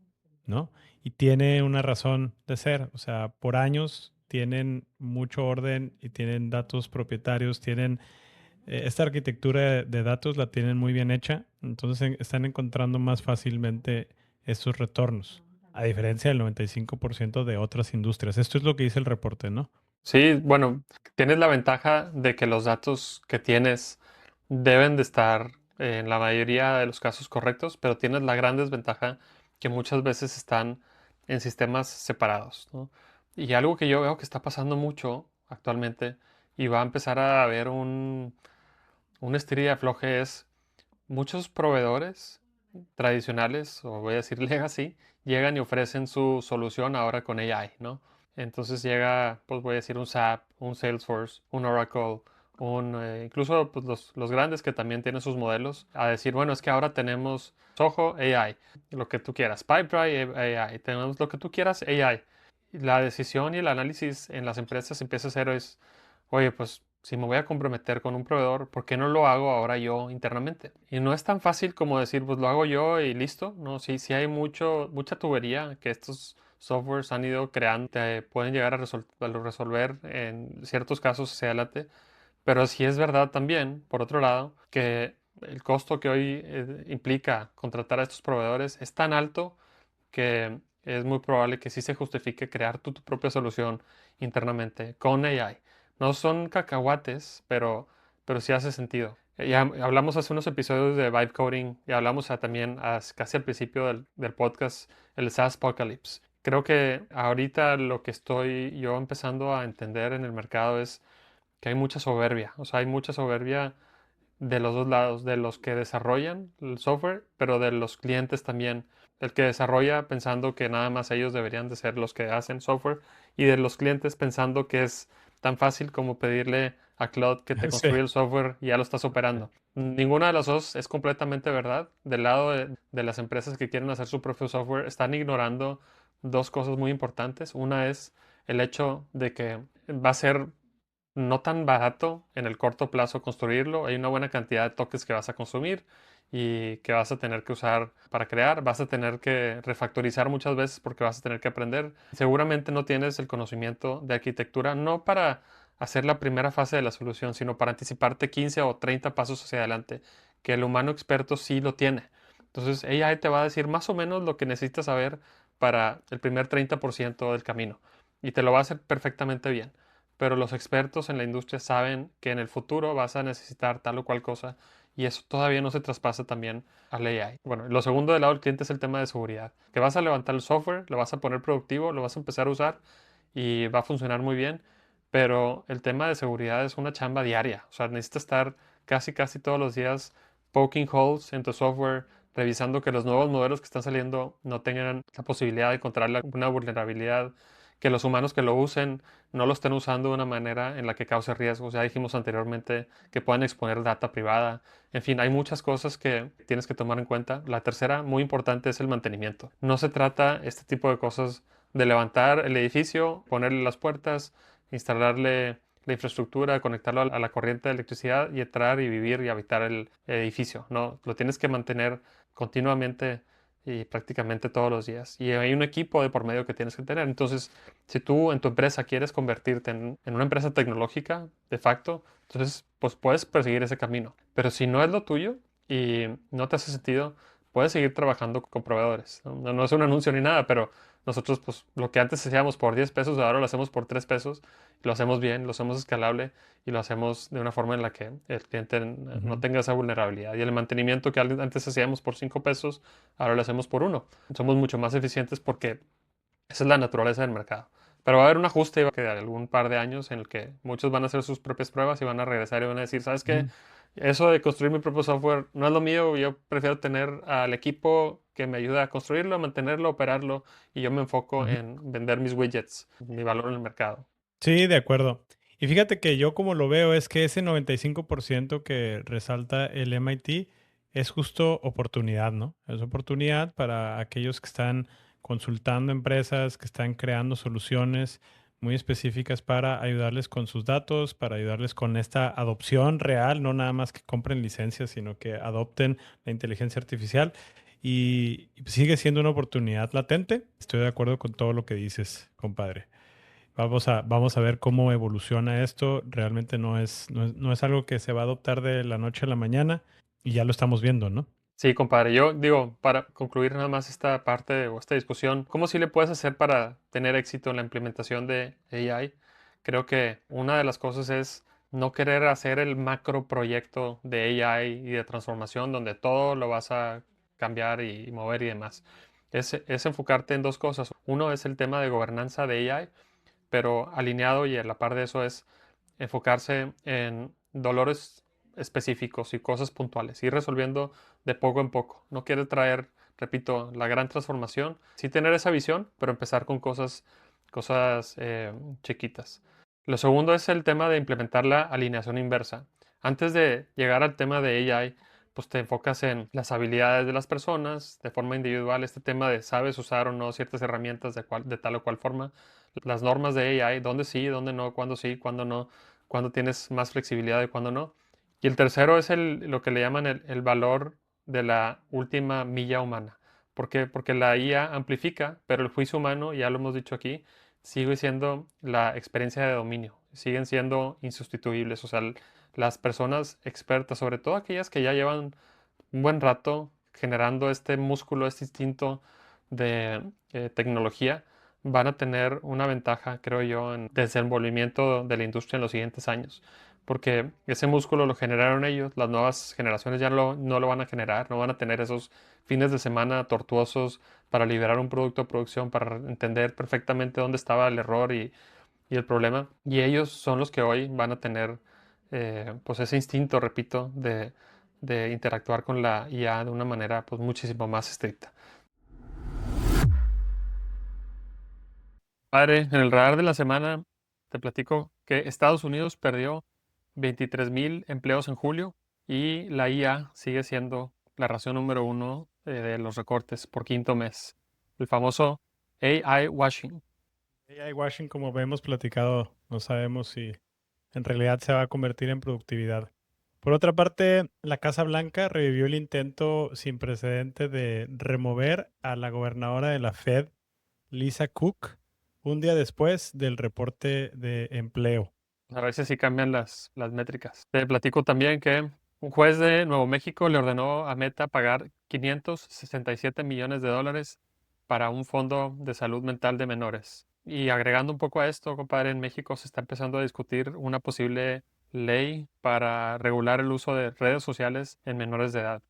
¿no? Y tiene una razón de ser, o sea, por años tienen mucho orden y tienen datos propietarios, tienen esta arquitectura de datos la tienen muy bien hecha, entonces están encontrando más fácilmente estos retornos, a diferencia del 95% de otras industrias. Esto es lo que dice el reporte, ¿no? Sí, bueno, tienes la ventaja de que los datos que tienes deben de estar en la mayoría de los casos correctos, pero tienes la gran desventaja que muchas veces están en sistemas separados, ¿no? Y algo que yo veo que está pasando mucho actualmente y va a empezar a haber un estilo de afloje es muchos proveedores tradicionales, o voy a decir legacy, llegan y ofrecen su solución ahora con AI, ¿no? Entonces llega, pues voy a decir un SAP, un Salesforce, un Oracle, incluso pues, los grandes que también tienen sus modelos, a decir, bueno, es que ahora tenemos Soho AI, lo que tú quieras, Pipedrive AI, tenemos lo que tú quieras AI. La decisión y el análisis en las empresas empieza a ser es, oye, pues si me voy a comprometer con un proveedor, ¿por qué no lo hago ahora yo internamente? Y no es tan fácil como decir, pues lo hago yo y listo. No, sí, sí hay mucha tubería que estos softwares han ido creando, te pueden llegar a resolver en ciertos casos hacia adelante. Pero sí es verdad también, por otro lado, que el costo que hoy implica contratar a estos proveedores es tan alto que es muy probable que sí se justifique crear tu propia solución internamente con AI. No son cacahuates, pero sí hace sentido. Ya hablamos hace unos episodios de vibe coding y hablamos también casi al principio del podcast, el SaaS Apocalypse. Creo que ahorita lo que estoy yo empezando a entender en el mercado es que hay mucha soberbia. O sea, hay mucha soberbia de los dos lados, de los que desarrollan el software, pero de los clientes también. El que desarrolla pensando que nada más ellos deberían de ser los que hacen software y de los clientes pensando que es tan fácil como pedirle a Cloud que te Sí. construya el software y ya lo estás operando. Ninguna de las dos es completamente verdad. Del lado de las empresas que quieren hacer su propio software, están ignorando dos cosas muy importantes. Una es el hecho de que va a ser no tan barato en el corto plazo construirlo. Hay una buena cantidad de toques que vas a consumir y que vas a tener que usar para crear. Vas a tener que refactorizar muchas veces porque vas a tener que aprender. Seguramente no tienes el conocimiento de arquitectura, no para hacer la primera fase de la solución, sino para anticiparte 15 o 30 pasos hacia adelante, que el humano experto sí lo tiene. Entonces, ella te va a decir más o menos lo que necesitas saber para el primer 30% del camino y te lo va a hacer perfectamente bien. pero los expertos en la industria saben que en el futuro vas a necesitar tal o cual cosa y eso todavía no se traspasa también al AI. Bueno, lo segundo del lado del cliente es el tema de seguridad, que vas a levantar el software, lo vas a poner productivo, lo vas a empezar a usar y va a funcionar muy bien, pero el tema de seguridad es una chamba diaria, o sea, necesitas estar casi todos los días poking holes en tu software, revisando que los nuevos modelos que están saliendo no tengan la posibilidad de encontrar una vulnerabilidad, que los humanos que lo usen no lo estén usando de una manera en la que cause riesgos. Ya dijimos anteriormente que pueden exponer data privada. En fin, hay muchas cosas que tienes que tomar en cuenta. La tercera, muy importante, es el mantenimiento. No se trata este tipo de cosas de levantar el edificio, ponerle las puertas, instalarle la infraestructura, conectarlo a la corriente de electricidad y entrar y vivir y habitar el edificio. No, lo tienes que mantener continuamente y prácticamente todos los días. Y hay un equipo de por medio que tienes que tener. Entonces, si tú en tu empresa quieres convertirte en una empresa tecnológica, de facto, entonces pues puedes perseguir ese camino. Pero si no es lo tuyo y no te hace sentido, puedes seguir trabajando con proveedores. No es un anuncio ni nada, pero nosotros pues lo que antes hacíamos por 10 pesos, ahora lo hacemos por 3 pesos. Lo hacemos bien, lo hacemos escalable y lo hacemos de una forma en la que el cliente no Ujú. tenga esa vulnerabilidad. Y el mantenimiento que antes hacíamos por 5 pesos, ahora lo hacemos por uno. Somos mucho más eficientes porque esa es la naturaleza del mercado. Pero va a haber un ajuste que de algún par de años en el que muchos van a hacer sus propias pruebas y van a regresar y van a decir, ¿sabes qué? Ujú. Eso de construir mi propio software no es lo mío, yo prefiero tener al equipo que me ayuda a construirlo, a mantenerlo, a operarlo y yo me enfoco Ujú. en vender mis widgets, mi valor en el mercado. Sí, de acuerdo. Y fíjate que yo como lo veo es que ese 95% que resalta el MIT es justo oportunidad, ¿no? Es oportunidad para aquellos que están consultando empresas, que están creando soluciones muy específicas para ayudarles con sus datos, para ayudarles con esta adopción real, no nada más que compren licencias, sino que adopten la inteligencia artificial. Y sigue siendo una oportunidad latente. Estoy de acuerdo con todo lo que dices, compadre. Vamos a ver cómo evoluciona esto. Realmente no es algo que se va a adoptar de la noche a la mañana y ya lo estamos viendo, ¿no? Sí, compadre, yo digo, para concluir nada más esta parte o esta discusión, ¿cómo sí le puedes hacer para tener éxito en la implementación de AI? Creo que una de las cosas es no querer hacer el macro proyecto de AI y de transformación donde todo lo vas a cambiar y mover y demás. Es enfocarte en dos cosas. Uno es el tema de gobernanza de AI, pero alineado y a la par de eso es enfocarse en dolores específicos y cosas puntuales, ir resolviendo de poco en poco. No quiere traer, repito, la gran transformación, sí tener esa visión, pero empezar con cosas chiquitas. Lo segundo es el tema de implementar la alineación inversa. Antes de llegar al tema de AI, pues te enfocas en las habilidades de las personas de forma individual, este tema de sabes usar o no ciertas herramientas de tal o cual forma, las normas de AI, dónde sí, cuándo no, cuándo tienes más flexibilidad y cuándo no. Y el tercero es lo que le llaman el valor de la última milla humana. ¿Por qué? Porque la IA amplifica, pero el juicio humano, ya lo hemos dicho aquí, sigue siendo la experiencia de dominio, siguen siendo insustituibles. O sea, las personas expertas, sobre todo aquellas que ya llevan un buen rato generando este músculo, este instinto de tecnología, van a tener una ventaja, creo yo, en desenvolvimiento de la industria en los siguientes años. Porque ese músculo lo generaron ellos, las nuevas generaciones ya no lo van a generar, no van a tener esos fines de semana tortuosos para liberar un producto a producción, para entender perfectamente dónde estaba el error y el problema. Y ellos son los que hoy van a tener pues ese instinto, repito, de interactuar con la IA de una manera pues muchísimo más estricta. Padre, en el radar de la semana te platico que Estados Unidos perdió 23,000 empleos en julio y la IA sigue siendo la razón número uno de los recortes por quinto mes. El famoso AI washing. AI washing, como hemos platicado, no sabemos si en realidad se va a convertir en productividad. Por otra parte, la Casa Blanca revivió el intento sin precedente de remover a la gobernadora de la Fed, Lisa Cook, un día después del reporte de empleo. A veces sí cambian las métricas. Te platico también que un juez de Nuevo México le ordenó a Meta pagar 567 millones de dólares para un fondo de salud mental de menores. Y agregando un poco a esto, compadre, en México se está empezando a discutir una posible ley para regular el uso de redes sociales en menores de edad.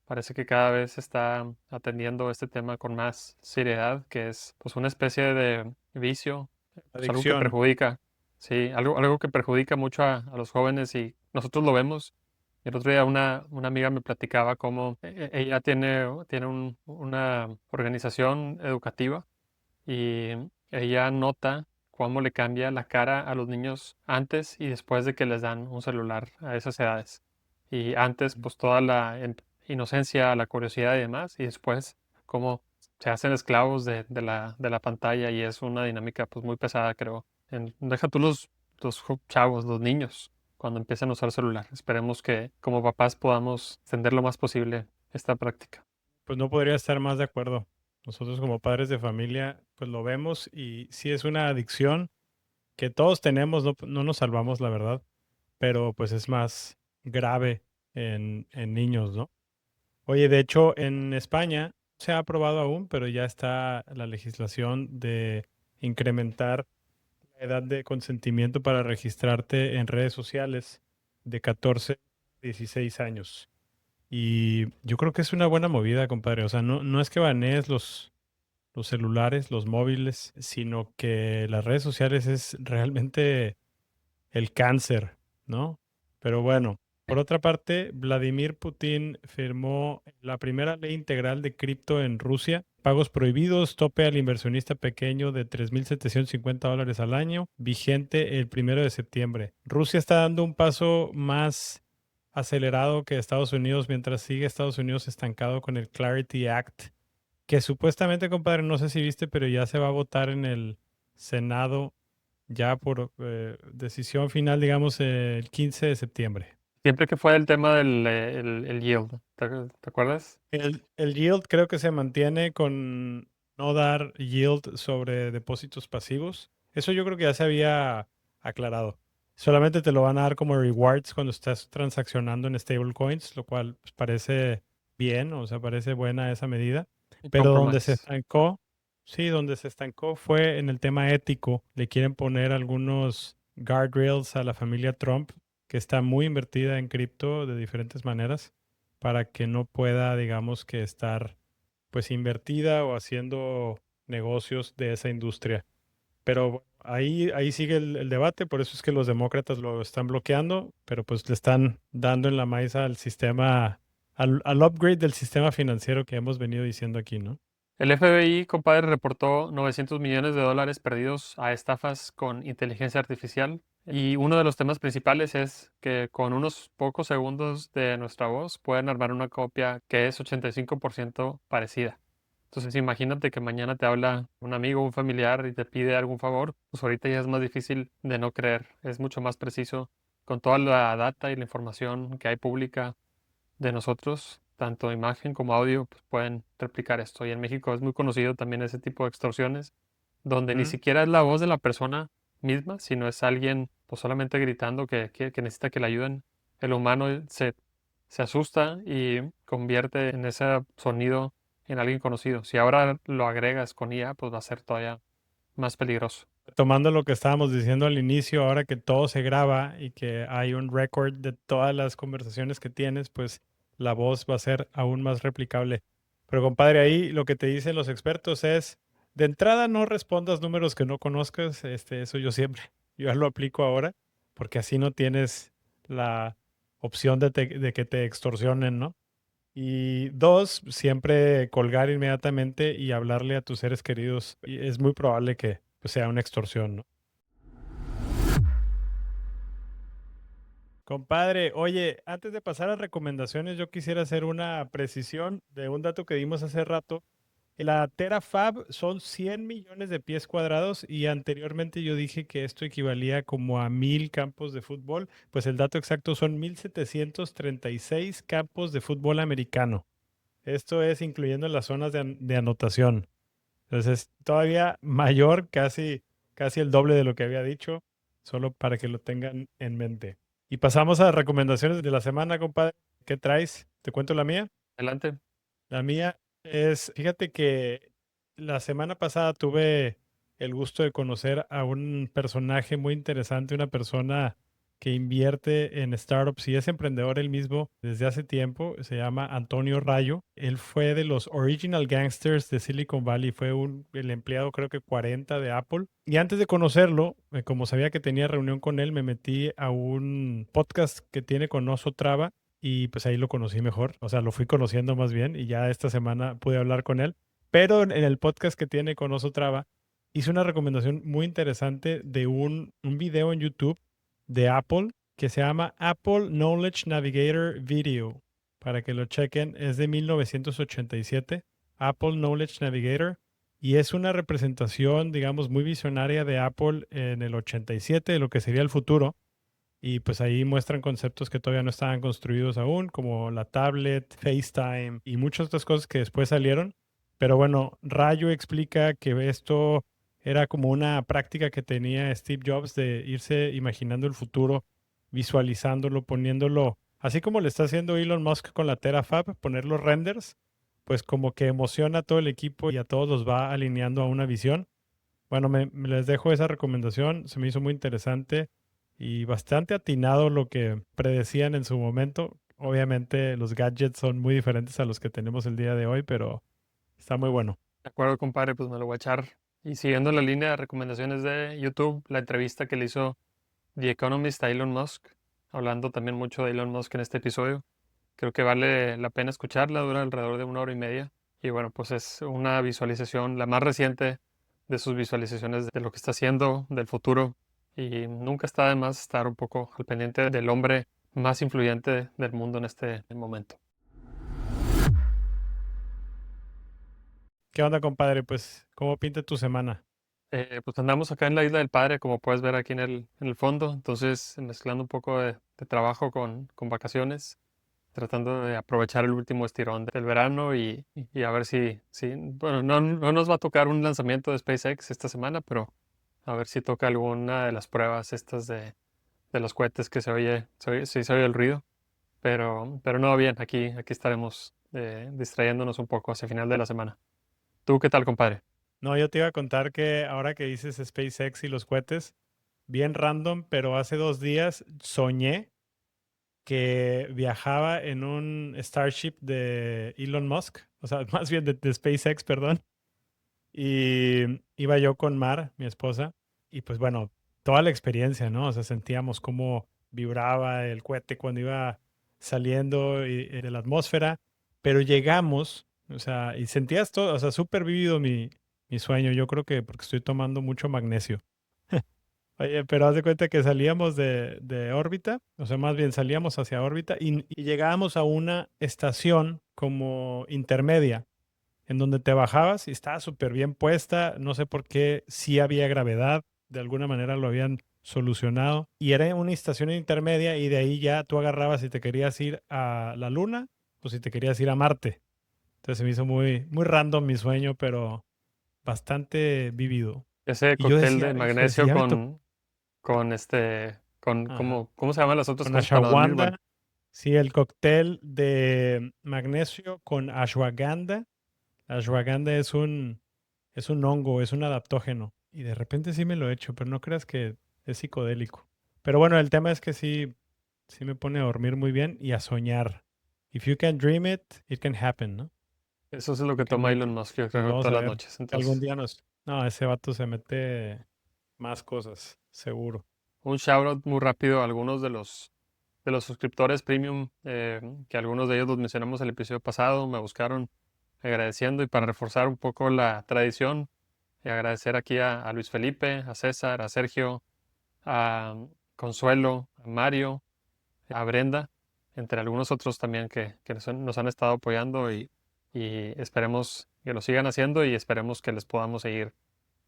Parece que cada vez se está atendiendo este tema con más seriedad, que es pues una especie de vicio, pues algo que Adicción. perjudica, sí, algo que perjudica mucho a los jóvenes y nosotros lo vemos. El otro día una amiga me platicaba cómo ella tiene una organización educativa y ella nota cómo le cambia la cara a los niños antes y después de que les dan un celular a esas edades. Y antes, pues toda la inocencia, la curiosidad y demás, y después cómo se hacen esclavos de la pantalla y es una dinámica pues muy pesada, creo. Deja tú los chavos, los niños, cuando empiezan a usar celular. Esperemos que como papás podamos extender lo más posible esta práctica. Pues no podría estar más de acuerdo. Nosotros como padres de familia, pues lo vemos y sí es una adicción que todos tenemos, no nos salvamos, la verdad, pero pues es más grave en niños, ¿no? Oye, de hecho, en España se ha aprobado aún, pero ya está la legislación de incrementar la edad de consentimiento para registrarte en redes sociales de 14 a 16 años. Y yo creo que es una buena movida, compadre. O sea, no es que banees los celulares, los móviles, sino que las redes sociales es realmente el cáncer, ¿no? Pero bueno, por otra parte, Vladimir Putin firmó la primera ley integral de cripto en Rusia. Pagos prohibidos, tope al inversionista pequeño de $3,750 al año, vigente el 1 de septiembre. Rusia está dando un paso más acelerado que Estados Unidos, mientras sigue Estados Unidos estancado con el Clarity Act, que supuestamente, compadre, no sé si viste, pero ya se va a votar en el Senado ya por decisión final, digamos, el 15 de septiembre. Siempre que fue el tema del el yield, ¿te acuerdas? El yield creo que se mantiene con no dar yield sobre depósitos pasivos. Eso yo creo que ya se había aclarado. Solamente te lo van a dar como rewards cuando estás transaccionando en stablecoins, lo cual pues, parece bien, o sea, parece buena esa medida. Y Pero donde se compromise. estancó, sí, donde se estancó fue en el tema ético. Le quieren poner algunos guardrails a la familia Trump, que está muy invertida en cripto de diferentes maneras para que no pueda, digamos, que estar pues invertida o haciendo negocios de esa industria. Pero ahí sigue el debate, por eso es que los demócratas lo están bloqueando, pero pues le están dando en la maíz al sistema, al upgrade del sistema financiero que hemos venido diciendo aquí, ¿no? El FBI, compadre, reportó 900 millones de dólares perdidos a estafas con inteligencia artificial. Y uno de los temas principales es que con unos pocos segundos de nuestra voz pueden armar una copia que es 85% parecida. Entonces imagínate que mañana te habla un amigo, un familiar y te pide algún favor, pues ahorita ya es más difícil de no creer, es mucho más preciso con toda la data y la información que hay pública de nosotros, tanto imagen como audio, pues pueden replicar esto. Y en México es muy conocido también ese tipo de extorsiones, donde ni Ujú. siquiera es la voz de la persona misma, sino es alguien pues solamente gritando que necesita que le ayuden. El humano se asusta y convierte en ese sonido en alguien conocido. Si ahora lo agregas con IA, pues va a ser todavía más peligroso. Tomando lo que estábamos diciendo al inicio, ahora que todo se graba y que hay un record de todas las conversaciones que tienes, pues la voz va a ser aún más replicable. Pero compadre, ahí lo que te dicen los expertos es, de entrada no respondas números que no conozcas, eso yo siempre, yo ya lo aplico ahora, porque así no tienes la opción de que te extorsionen, ¿no? Y dos, siempre colgar inmediatamente y hablarle a tus seres queridos. Y es muy probable que pues, sea una extorsión, ¿no? Compadre, oye, antes de pasar a recomendaciones, yo quisiera hacer una precisión de un dato que dimos hace rato. La Terafab son 100 millones de pies cuadrados y anteriormente yo dije que esto equivalía como a 1,000 campos de fútbol. Pues el dato exacto son 1,736 campos de fútbol americano. Esto es incluyendo las zonas de anotación. Entonces, todavía mayor, casi el doble de lo que había dicho, solo para que lo tengan en mente. Y pasamos a recomendaciones de la semana, compadre. ¿Qué traes? ¿Te cuento la mía? Adelante. La mía es, fíjate que la semana pasada tuve el gusto de conocer a un personaje muy interesante, una persona que invierte en startups y es emprendedor él mismo desde hace tiempo. Se llama Antonio Rayo. Él fue de los Original Gangsters de Silicon Valley. Fue el empleado creo que 40 de Apple. Y antes de conocerlo, como sabía que tenía reunión con él, me metí a un podcast que tiene con Oso Traba y pues ahí lo conocí mejor. O sea, lo fui conociendo más bien y ya esta semana pude hablar con él. Pero en el podcast que tiene con Oso Traba, hice una recomendación muy interesante de un video en YouTube de Apple que se llama Apple Knowledge Navigator Video. Para que lo chequen, es de 1987, Apple Knowledge Navigator. Y es una representación, digamos, muy visionaria de Apple en el 87, de lo que sería el futuro. Y pues ahí muestran conceptos que todavía no estaban construidos aún, como la tablet, FaceTime y muchas otras cosas que después salieron. Pero bueno, Rayo explica que esto era como una práctica que tenía Steve Jobs de irse imaginando el futuro, visualizándolo, poniéndolo, así como le está haciendo Elon Musk con la Terafab, poner los renders, pues como que emociona a todo el equipo y a todos los va alineando a una visión. Bueno, les dejo esa recomendación, se me hizo muy interesante y bastante atinado lo que predecían en su momento. Obviamente los gadgets son muy diferentes a los que tenemos el día de hoy, pero está muy bueno. De acuerdo, compadre, pues me lo voy a echar. Y siguiendo la línea de recomendaciones de YouTube, la entrevista que le hizo The Economist a Elon Musk, hablando también mucho de Elon Musk en este episodio. Creo que vale la pena escucharla, dura alrededor de 1 hora y media. Y bueno, pues es una visualización, la más reciente de sus visualizaciones de lo que está haciendo, del futuro. Y nunca está de más estar un poco al pendiente del hombre más influyente del mundo en este momento. ¿Qué onda, compadre? Pues, ¿cómo pinta tu semana? Pues andamos acá en la Isla del Padre, como puedes ver aquí en el fondo. Entonces, mezclando un poco de trabajo con vacaciones, tratando de aprovechar el último estirón del verano y a ver si, bueno, no nos va a tocar un lanzamiento de SpaceX esta semana, pero a ver si toca alguna de las pruebas estas de los cohetes que sí se oye el ruido, pero no, bien, aquí estaremos distrayéndonos un poco hacia final de la semana. ¿Tú qué tal, compadre? No, yo te iba a contar que ahora que dices SpaceX y los cohetes, bien random, pero hace 2 días soñé que viajaba en un Starship de Elon Musk, o sea, más bien de SpaceX, perdón. Y iba yo con Mar, mi esposa, y pues bueno, toda la experiencia, ¿no? O sea, sentíamos cómo vibraba el cohete cuando iba saliendo de la atmósfera, pero llegamos, o sea, y sentías todo, o sea, súper vívido mi sueño. Yo creo que porque estoy tomando mucho magnesio. Oye, pero haz de cuenta que salíamos de órbita, o sea, más bien salíamos hacia órbita y llegábamos a una estación como intermedia en donde te bajabas y estaba súper bien puesta. No sé por qué sí había gravedad, de alguna manera lo habían solucionado. Y era una estación intermedia y de ahí ya tú agarrabas si te querías ir a la Luna o si te querías ir a Marte. Entonces se me hizo muy, muy random mi sueño, pero bastante vívido. Ese Y yo cóctel de decía, híjole, si magnesio ya me tocó. ¿cómo, Ajá. cómo se llaman las otras Con cosas para dormir? Bueno, ashwagandha, sí, el cóctel de magnesio con ashwagandha. Ashwagandha es un hongo, es un adaptógeno. Y de repente sí me lo he hecho, pero no creas que es psicodélico. Pero bueno, el tema es que sí me pone a dormir muy bien y a soñar. If you can dream it, it can happen, ¿no? eso es lo You que can toma make Elon it. Musk, yo Pues creo, vamos todas a las ver noches. si algún Entonces, día nos... No, ese vato se mete más cosas, seguro. un shout out muy rápido a algunos de los suscriptores premium, que algunos de ellos los mencionamos el episodio pasado, me buscaron agradeciendo y para reforzar un poco la tradición, y agradecer aquí a Luis Felipe, a César, a Sergio, a Consuelo, a Mario, a Brenda, entre algunos otros también que nos han estado apoyando y esperemos que lo sigan haciendo y esperemos que les podamos seguir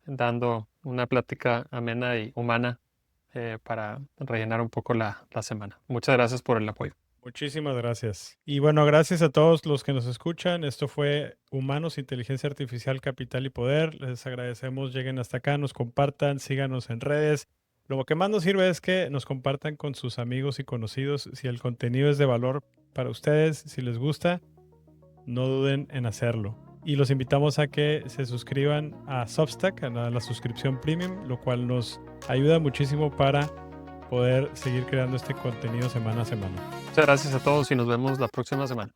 dando una plática amena y humana para rellenar un poco la semana. Muchas gracias por el apoyo. Muchísimas gracias. Y bueno, gracias a todos los que nos escuchan. Esto fue Humanos, Inteligencia Artificial, Capital y Poder. Les agradecemos, lleguen hasta acá, nos compartan, síganos en redes. Lo que más nos sirve es que nos compartan con sus amigos y conocidos. Si el contenido es de valor para ustedes, si les gusta, no duden en hacerlo. Y los invitamos a que se suscriban a Substack, a la suscripción premium, lo cual nos ayuda muchísimo para poder seguir creando este contenido semana a semana. Muchas gracias a todos y nos vemos la próxima semana.